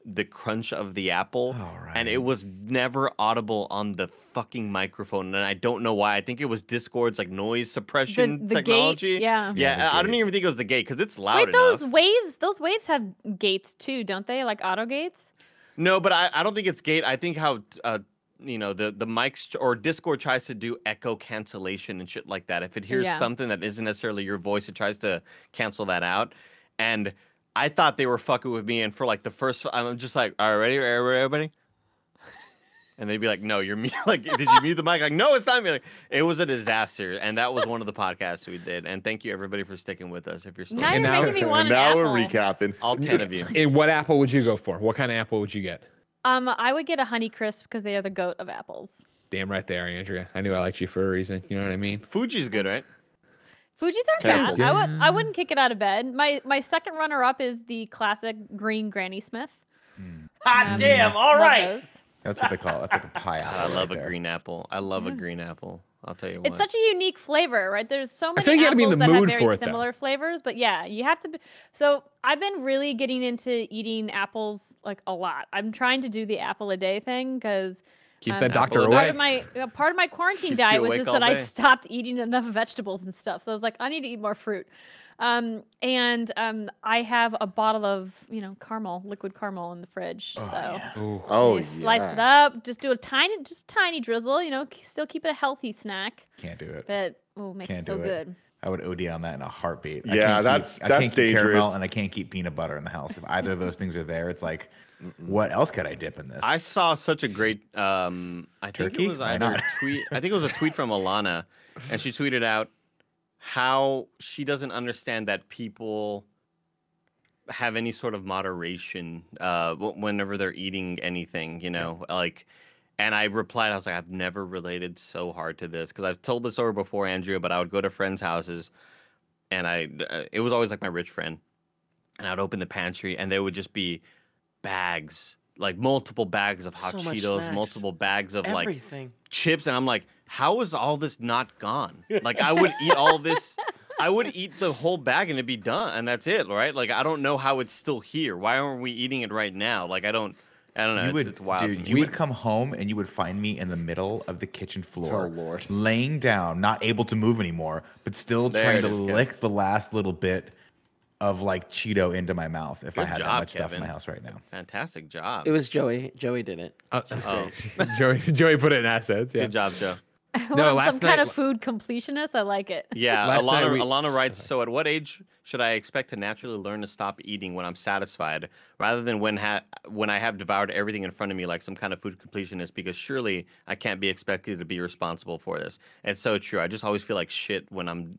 the crunch of the apple, and it was never audible on the fucking microphone, and I don't know why. I think it was Discord's like noise suppression The technology. gate, yeah. Yeah, I don't even think it was the gate because it's loud Wait, enough. those waves have gates too, don't they? Like auto gates? No, but I don't think it's gate. I think how the mics or Discord tries to do echo cancellation and shit like that. If it hears Yeah. something that isn't necessarily your voice, it tries to cancel that out. And I thought they were fucking with me. And for like the first, I'm just like, all right, ready, everybody? And they'd be like, no, you're mute. Like, did you mute the mic? Like, no, it's not me. Like, it was a disaster. And that was one of the podcasts we did. And thank you everybody for sticking with us. If you're still Now And you're now- making me want And an now apple. we're recapping. all 10 of you. And what apple would you go for? What kind of apple would you get? I would get a Honey Crisp because they are the goat of apples. Damn right there, Andrea. I knew I liked you for a reason. You know what I mean? Fuji's good, right? Fuji's aren't Canceled. bad. I wouldn't kick it out of bed. My second runner up is the classic green Granny Smith. Hot damn! All Love right. those. That's what they call it. That's like a pie apple. I love right a there. green apple. I love a green apple. I'll tell you what. It's such a unique flavor, right? There's so many feel like you gotta be in apples the that have mood very for it, though. similar flavors, but yeah, you have to be. So I've been really getting into eating apples like a lot. I'm trying to do the apple a day thing because Keep that doctor Apple a away. part of my quarantine Keeps you diet was awake just all that I day. stopped eating enough vegetables and stuff. So I was like, I need to eat more fruit. I have a bottle of liquid caramel in the fridge. Ooh. Oh, you slice yeah. it up, just do a tiny drizzle. Still keep it a healthy snack. Can't do it. But makes Can't it so do it. good. I would OD on that in a heartbeat. Yeah, I can't that's keep dangerous. caramel and I can't keep peanut butter in the house. If either of those things are there, it's like, what else could I dip in this? I saw such a great I think Turkey? it was Why either a not? tweet. I think it was a tweet from Alana, and she tweeted out how she doesn't understand that people have any sort of moderation whenever they're eating anything, like. And I replied, I was like, I've never related so hard to this because I've told this story before, Andrea, but I would go to friends' houses, and it was always like my rich friend, and I'd open the pantry, and there would just be bags, like multiple bags of hot So much Cheetos, snacks. multiple bags of like Everything. chips, and I'm like, how is all this not gone? Like I would eat all this, I would eat the whole bag and it'd be done, and that's it, right? Like I don't know how it's still here. Why aren't we eating it right now? Like I don't know. It's wild. Dude, to me. you would come home and you would find me in the middle of the kitchen floor, Oh, Lord. laying down, not able to move anymore, but still There trying it to is, Kevin. lick the last little bit of like Cheeto into my mouth if I Good had that job, much stuff in my Kevin. house right now. Fantastic job. It was Joey. Joey did it. Oh, Joey put it in assets. Yeah. good job, Joe. No, last some kind night- of food completionist. I like it. Yeah, Last night Alana writes, so at what age should I expect to naturally learn to stop eating when I'm satisfied, rather than when I have devoured everything in front of me like some kind of food completionist? Because surely I can't be expected to be responsible for this. It's so true. I just always feel like shit when I'm,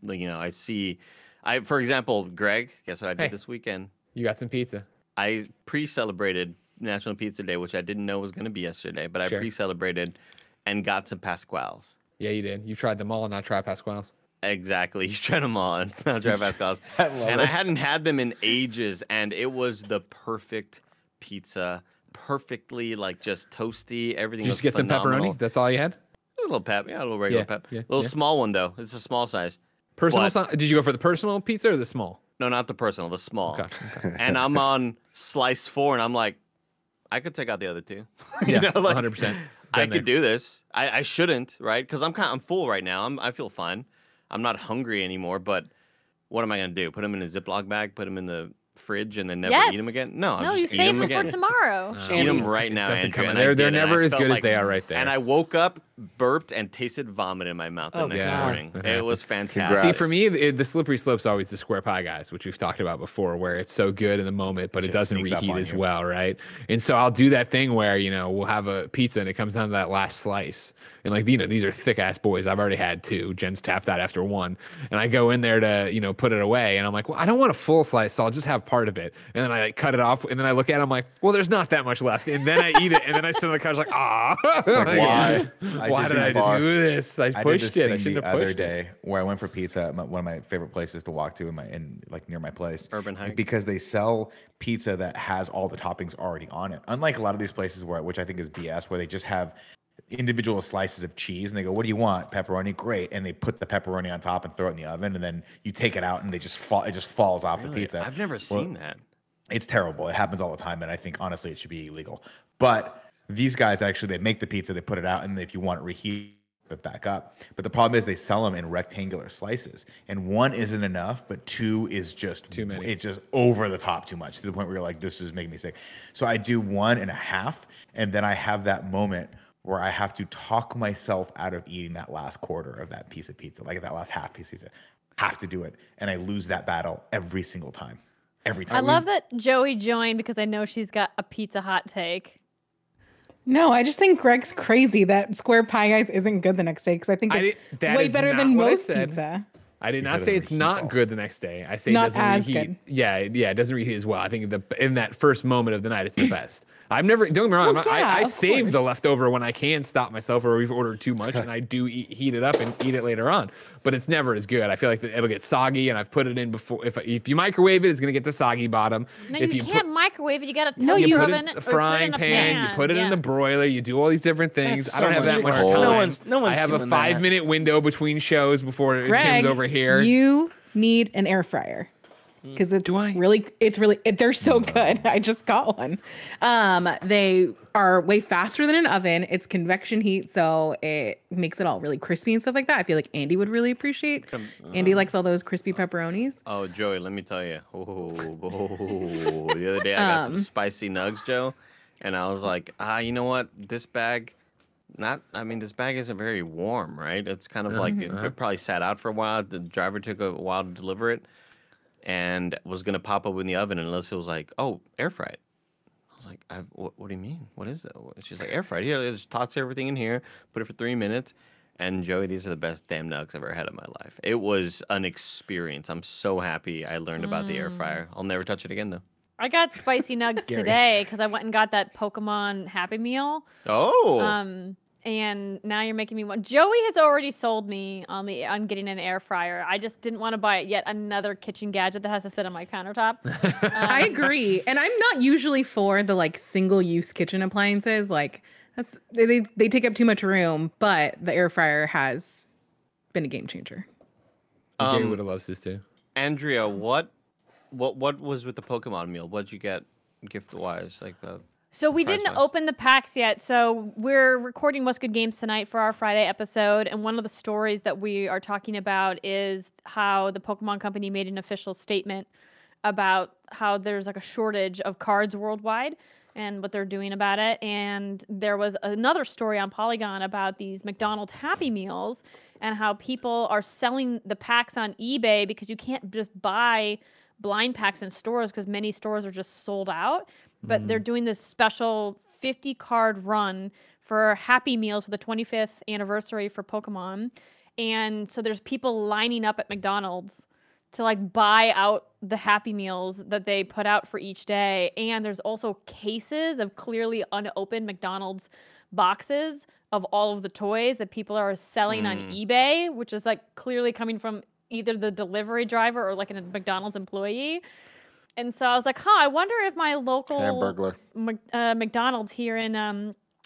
for example, Greg, guess what I did Hey. this weekend? You got some pizza. I pre-celebrated National Pizza Day, which I didn't know was going to be yesterday, but Sure. I pre-celebrated and got some Pasquales. Yeah, you did. You tried them all, not tried Pasquale's. Exactly. He's trying them on. Javier Vasquez. And I hadn't had them in ages, and it was the perfect pizza. Perfectly, like, just toasty. Everything Did you was just get phenomenal. some pepperoni? That's all you had? A little pep. Yeah, a little regular pep. yeah, little yeah. small one, though. It's a small size. Personal? But- Did you go for the personal pizza or the small? No, not the personal, the small. Okay. And I'm on slice 4, and I'm like, I could take out the other 2. Yeah, you know, like, 100%. I Been there. could do this. I shouldn't, right? Because I'm full right now. I feel fine. I'm not hungry anymore. But what am I gonna do? Put them in a Ziploc bag? Put them in the fridge and then never eat them again? No, I'm No, just you eat save them them again. for tomorrow. Eat them right now, doesn't Andrew. come and out. I They're did, and never I as felt good as like- they are right there. And I woke up, burped, and tasted vomit in my mouth the next God. morning. That It was happens. fantastic. See, for me, the slippery slope's always the square pie guys, which we've talked about before, where it's so good in the moment, but it Shit doesn't sneaks up reheat on as you. well, right? And so I'll do that thing where, we'll have a pizza and it comes down to that last slice. And like, these are thick ass boys. I've already had 2. Jen's tapped that after 1. And I go in there to, put it away. And I'm like, well, I don't want a full slice, so I'll just have part of it. And then I like, cut it off. And then I look at it, I'm like, well, there's not that much left. And then I eat it. And then I sit on the couch like, ah. Why? Why did I do this? I I did pushed this it. I thing shouldn't the have other pushed it. day where I went for pizza at one of my favorite places to walk to near my place. Urban Hike. Because they sell pizza that has all the toppings already on it. Unlike a lot of these places which I think is BS, where they just have individual slices of cheese and they go, what do you want? Pepperoni? Great. And they put the pepperoni on top and throw it in the oven, and then you take it out and it just falls off the Really? pizza. I've never seen that. It's terrible. It happens all the time, and I think honestly it should be illegal. But these guys actually, they make the pizza, they put it out, and if you want it reheat it back up. But the problem is they sell them in rectangular slices, and 1 isn't enough, but 2 is just Too many. It's just over the top too much, to the point where you're like, this is making me sick. So I do 1.5, and then I have that moment where I have to talk myself out of eating that last quarter of that piece of pizza, like that last half piece of pizza. Have to do it, and I lose that battle every single time. Every time. I love that Joey joined because I know she's got a pizza hot take. No, I just think Greg's crazy that Square Pie Guys isn't good the next day because I think it's that way is better not than what I most said. pizza. I did He not said say it it's doesn't not reheat good the next day. I say it Not doesn't as reheat. good. Yeah, it doesn't reheat as well. I think in that first moment of the night, it's the best. Don't get me wrong. Well, yeah, I of save the course. leftover when I can stop myself or we've ordered too much, and I do heat it up and eat it later on. But it's never as good. I feel like it'll get soggy, and I've put it in before. If you microwave it, it's gonna get the soggy bottom. No, if you can't microwave it. You got to No, toast you your put oven it in or the put it frying in a pan, you put it in yeah. the broiler, you do all these different things. That's I don't so have that much much work. time. No one's I have a doing that. 5-minute window between shows before Greg, Tim's over here. You need an air fryer because it's I? really they're so good. I just got one. They are way faster than an oven. It's convection heat, so it makes it all really crispy and stuff like that. I feel like Andy would really appreciate. Andy likes all those crispy pepperonis. Oh, Joey, let me tell you. The other day I got some spicy nugs, Joe, and I was like, you know what? This bag, this bag isn't very warm, right? It's kind of like it probably sat out for a while. The driver took a while to deliver it, and was gonna pop up in the oven unless it was like, oh, air fried. I was like, what do you mean? What is that? She's like, air fried. Here, just toss everything in here, put it for 3 minutes. And Joey, these are the best damn nugs I've ever had in my life. It was an experience. I'm so happy I learned about the air fryer. I'll never touch it again, though. I got spicy nugs today because I went and got that Pokemon Happy Meal. Oh, And now you're making me want. Joey has already sold me on getting an air fryer. I just didn't want to buy yet another kitchen gadget that has to sit on my countertop. I agree, and I'm not usually for the like single-use kitchen appliances. Like they take up too much room, but the air fryer has been a game changer. Gary would have loved this too. Andrea, what was with the Pokemon meal? What'd you get gift-wise? Like, So we didn't price-wise? open the packs yet. So we're recording What's Good Games tonight for our Friday episode. And one of the stories that we are talking about is how the Pokemon Company made an official statement about how there's like a shortage of cards worldwide and what they're doing about it. And there was another story on Polygon about these McDonald's Happy Meals and how people are selling the packs on eBay because you can't just buy blind packs in stores because many stores are just sold out. But they're doing this special 50 card run for Happy Meals for the 25th anniversary for Pokemon. And so there's people lining up at McDonald's to like buy out the Happy Meals that they put out for each day. And there's also cases of clearly unopened McDonald's boxes of all of the toys that people are selling on eBay, which is like clearly coming from either the delivery driver or like a McDonald's employee. And so I was like, I wonder if my local Hamburglar. McDonald's here in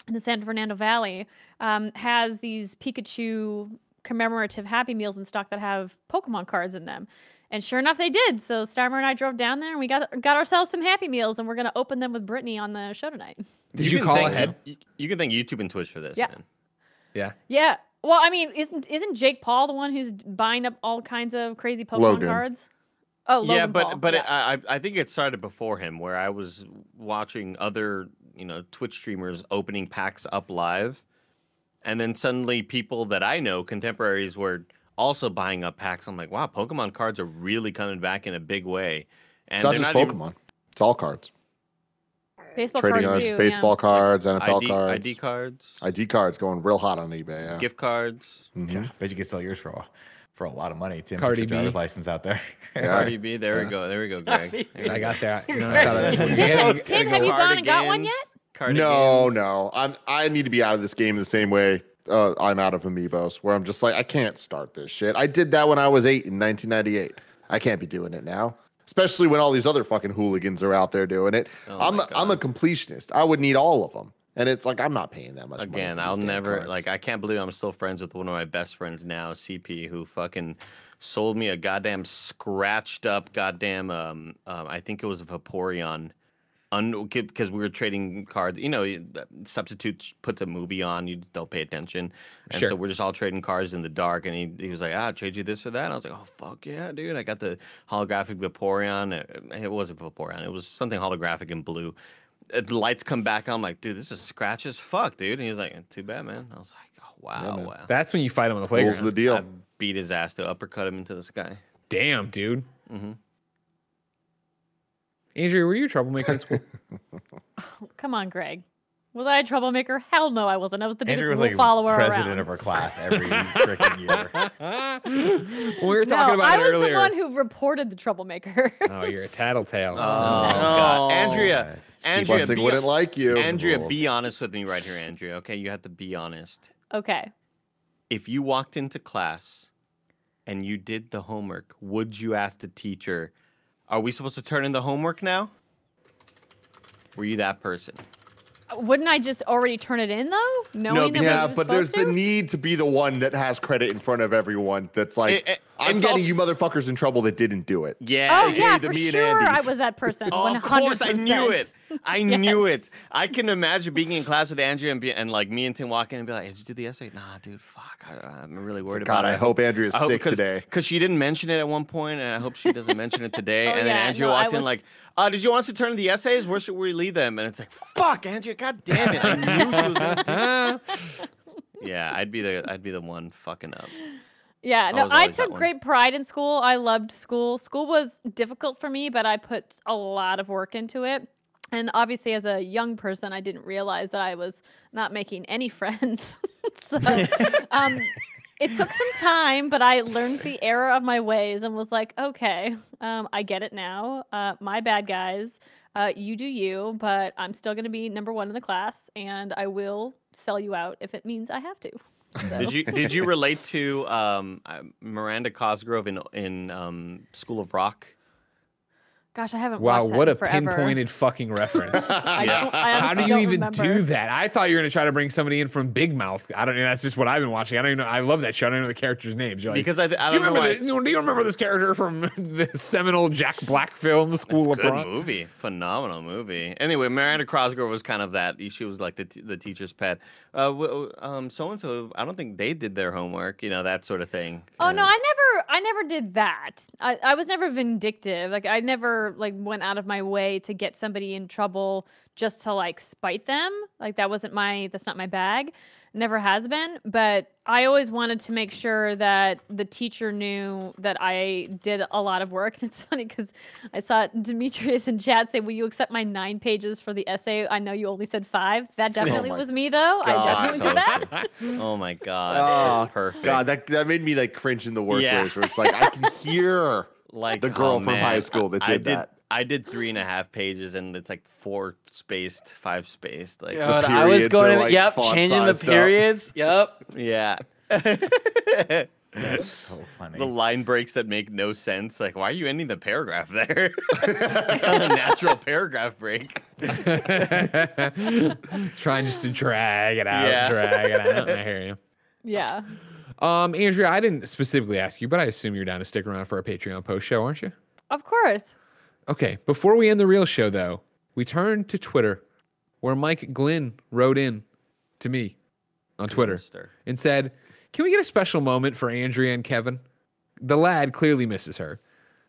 the San Fernando Valley has these Pikachu commemorative Happy Meals in stock that have Pokemon cards in them. And sure enough, they did. So Starmer and I drove down there and we got ourselves some Happy Meals, and we're going to open them with Brittany on the show tonight. Did you call ahead? You can thank YouTube and Twitch for this, Yeah. man. Yeah. Yeah. Well, I mean, isn't Jake Paul the one who's buying up all kinds of crazy Pokemon Logan. cards? Oh, Logan Yeah, Paul. but yeah. I think it started before him, where I was watching other Twitch streamers opening packs up live, and then suddenly people that I know, contemporaries, were also buying up packs. I'm like, wow, Pokemon cards are really coming back in a big way. And It's not they're just not Pokemon. It's all cards. Baseball Trading cards cards, too. baseball cards, NFL ID, cards. ID cards, ID cards going real hot on eBay. Yeah. gift cards, Mhm. Yeah, bet you could sell yours for a lot of money. Tim, Cardi put your driver's B. license out there. Yeah. Cardi B. There we go, Greg. There I we got go. that. You know, Yeah. I thought I- Tim, have you gone and got one yet? Cardigans. No. I need to be out of this game the same way I'm out of Amiibos, where I'm just like, I can't start this shit. I did that when I was 8 in 1998. I can't be doing it now, especially when all these other fucking hooligans are out there doing it. Oh I'm my a completionist. I would need all of them, and it's like I'm not paying that much. Again, money for I'll these damn never cards. like. I can't believe I'm still friends with one of my best friends now, CP, who fucking sold me a goddamn scratched up goddamn. I think it was a Vaporeon, because we were trading cards. Substitute puts a movie on, you don't pay attention, and Sure. so we're just all trading cards in the dark. And he was like, "I'll trade you this or that." And I was like, "Oh fuck yeah, dude!" I got the holographic Vaporeon. It wasn't Vaporeon. It was something holographic in blue. The lights come back. I'm like, dude, this is scratch as fuck, dude. And he was like, too bad, man. I was like, oh, wow, man. wow. That's when you fight him on the Rules playground. the deal. I beat his ass to uppercut him into the sky. Damn, dude. Mm-hmm. Andrea, were you a troublemaker in school? Come on, Greg. Was I a troublemaker? Hell no, I wasn't. I was the biggest Andrew was rule like follower president around. of our class every freaking year. we were talking No, about I it was earlier. the one who reported the troublemaker. Oh, you're a tattletale. Oh, God. Andrea, Andrea, Blessing be, wouldn't like you. Andrea, Rules. be honest with me right here, Andrea. Okay, you have to be honest. Okay. If you walked into class and you did the homework, would you ask the teacher, "Are we supposed to turn in the homework now?" Were you that person? Wouldn't I just already turn it in though? Knowing that Yeah, we were but there's supposed the to? need to be the one that has credit in front of everyone. That's like, I'm it's getting also- you motherfuckers in trouble that didn't do it. Yeah. Oh AKA yeah, the for me and sure. I Andes. was that person. Oh, 100%. of course, I knew it. I knew it. I can imagine being in class with Andrea and like me and Tim walking and be like, "Hey, did you do the essay?" Nah, dude, fuck. I'm really worried about God, it. I hope Andrea's sick today. Because she didn't mention it at one point, and I hope she doesn't mention it today. Oh, And then yeah, Andrea no, walks I in was- like, "Did you want us to turn in the essays? Where should we leave them?" And it's like, "Fuck, Andrea, god damn it! I knew she was gonna do." Yeah, I'd be the one fucking up. Yeah, I no, was I always that took one. great pride in school. I loved school. School was difficult for me, but I put a lot of work into it. And obviously, as a young person, I didn't realize that I was not making any friends. So, it took some time, but I learned the error of my ways and was like, okay, I get it now. My bad, guys. You do you, but I'm still going to be number one in the class, and I will sell you out if it means I have to. So. Did you relate to Miranda Cosgrove in School of Rock? Gosh, I haven't Wow, watched that what in a forever. pinpointed fucking reference. I How do honestly you don't even remember. do that? I thought you were gonna try to bring somebody in from Big Mouth. I don't know. That's just what I've been watching. I don't even know. I love that show. I don't know the characters' names. You're like, Because I do don't you know remember? why. Do you remember this character from the seminal Jack Black film, School of Good Rock? movie, phenomenal movie. Anyway, Miranda Cosgrove was kind of that. She was like the teacher's pet. So and so, I don't think they did their homework. That sort of thing. Oh no, I never did that. I was never vindictive. Like I never went out of my way to get somebody in trouble just to spite them. Like that's not my bag. Never has been. But I always wanted to make sure that the teacher knew that I did a lot of work. And it's funny because I saw Demetrius in chat say, "Will you accept my 9 pages for the essay? I know you only said 5." That definitely my was me though. I God. definitely did that. Oh my god, it was perfect. God, that made me cringe in the worst Yeah. ways. Where it's like I can hear Like the girl oh, from man. high school that I did that. I did 3.5 pages, and it's like 4 spaced, 5 spaced. Like, Dude, I was periods going are, to, like, yep, font changing the sized up. periods. Yep. yeah. That's so funny. The line breaks that make no sense. Like, why are you ending the paragraph there? It's not a natural paragraph break. Trying just to drag it out, Yeah. drag it out. I hear you. Yeah. Andrea, I didn't specifically ask you, but I assume you're down to stick around for our Patreon post show, aren't you? Of course. Okay, before we end the real show, though, we turn to Twitter, where Mike Glynn wrote in to me on Twitter Mister. and said, "Can we get a special moment for Andrea and Kevin? The lad clearly misses her."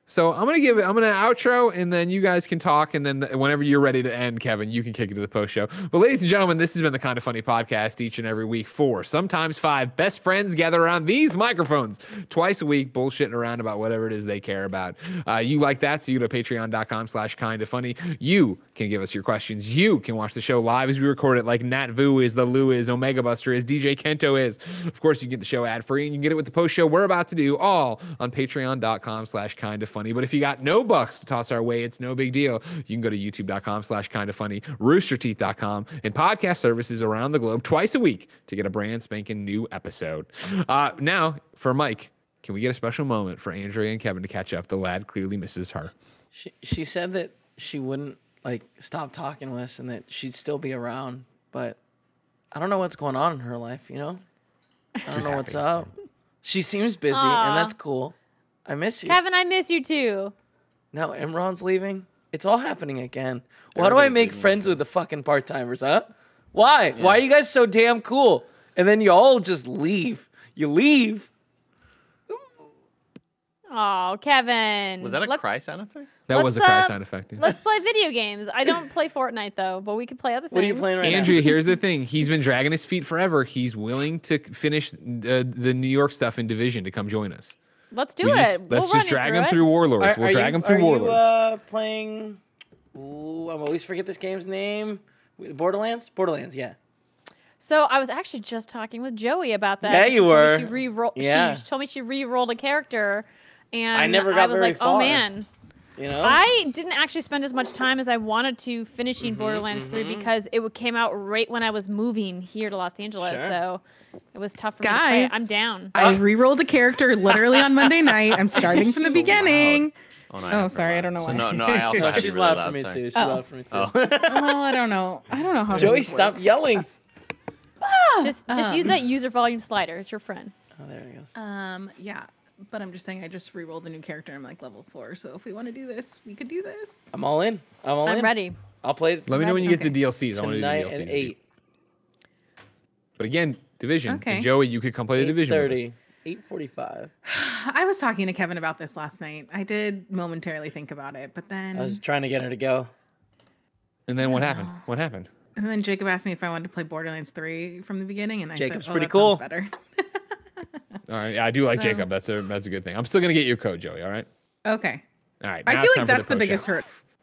So I'm gonna outro, and then you guys can talk, and then whenever you're ready to end, Kevin, you can kick it to the post show. But ladies and gentlemen, this has been the Kind of Funny podcast each and every week. 4, sometimes 5 best friends gather around these microphones twice a week, bullshitting around about whatever it is they care about. You like that, so you go to patreon.com/kindoffunny. You can give us your questions. You can watch the show live as we record it, like Nat Vu is, the Lou is, Omega Buster is, DJ Kento is. Of course, you get the show ad free, and you can get it with the post show we're about to do, all on patreon.com/kindoffunny. But if you got no bucks to toss our way, it's no big deal. You can go to youtube.com/kindoffunny, roosterteeth.com, and podcast services around the globe twice a week to get a brand spanking new episode. Now, for Mike, can we get a special moment for Andrea and Kevin to catch up? The lad clearly misses her. She said that she wouldn't like stop talking with us and that she'd still be around, but I don't know what's going on in her life, you know? I don't know what's up. She seems busy, and that's cool. I miss you. Kevin, I miss you too. Now Imran's leaving. It's all happening again. Why do I make friends with the fucking part-timers, huh? Why? Yeah. Why are you guys so damn cool? And then you all just leave. You leave. Oh, Kevin. Was that a cry sound effect? That was a cry sound effect. Yeah. Let's play video games. I don't play Fortnite, though, but we could play other things. What are you playing right Andrea, here's the thing. He's been dragging his feet forever. He's willing to finish the New York stuff in Division to come join us. Let's do it. Let's just drag him through Warlords. We'll drag him through Warlords. Are you playing... Ooh, I always forget this game's name. Borderlands? Borderlands, yeah. So I was actually just talking with Joey about that. Yeah, you were. She told me she re-rolled a character, and I never got was very like, far. oh man. You know? I didn't actually spend as much time as I wanted to finishing Borderlands 3 because it came out right when I was moving here to Los Angeles. Sure. So it was tough for me to play it. Guys, I'm down. I re-rolled a character literally on Monday night. I'm starting from the beginning. Oh, Sorry, I don't know why. No, I also No, have she's you really loud for me sorry. too. She's loud for me too. Oh. Well, I don't know. I don't know how. Joey, to stop yelling. Just use that user volume slider. It's your friend. Oh, there he goes. Yeah, but I'm just saying I just re-rolled a new character. I'm like level 4, so if we want to do this, we could do this. I'm all in. I'm ready. I'll play it Let me know when you get the DLCs. I want to do the tonight DLCs. at 8. But again, Division. Okay. And Joey, you could come play the Division with us. 8:30. 8:45. I was talking to Kevin about this last night. I did momentarily think about it, but then I was trying to get her to go. And then what happened? What happened? and then Jacob asked me if I wanted to play Borderlands 3 from the beginning, and I Jacob's said, pretty that cool. sounds better. All right, yeah, I do like So- Jacob. That's a good thing. I'm still gonna get you a code, Joey. All right. Okay. All right. I now feel it's like time for that's the post biggest show. hurt.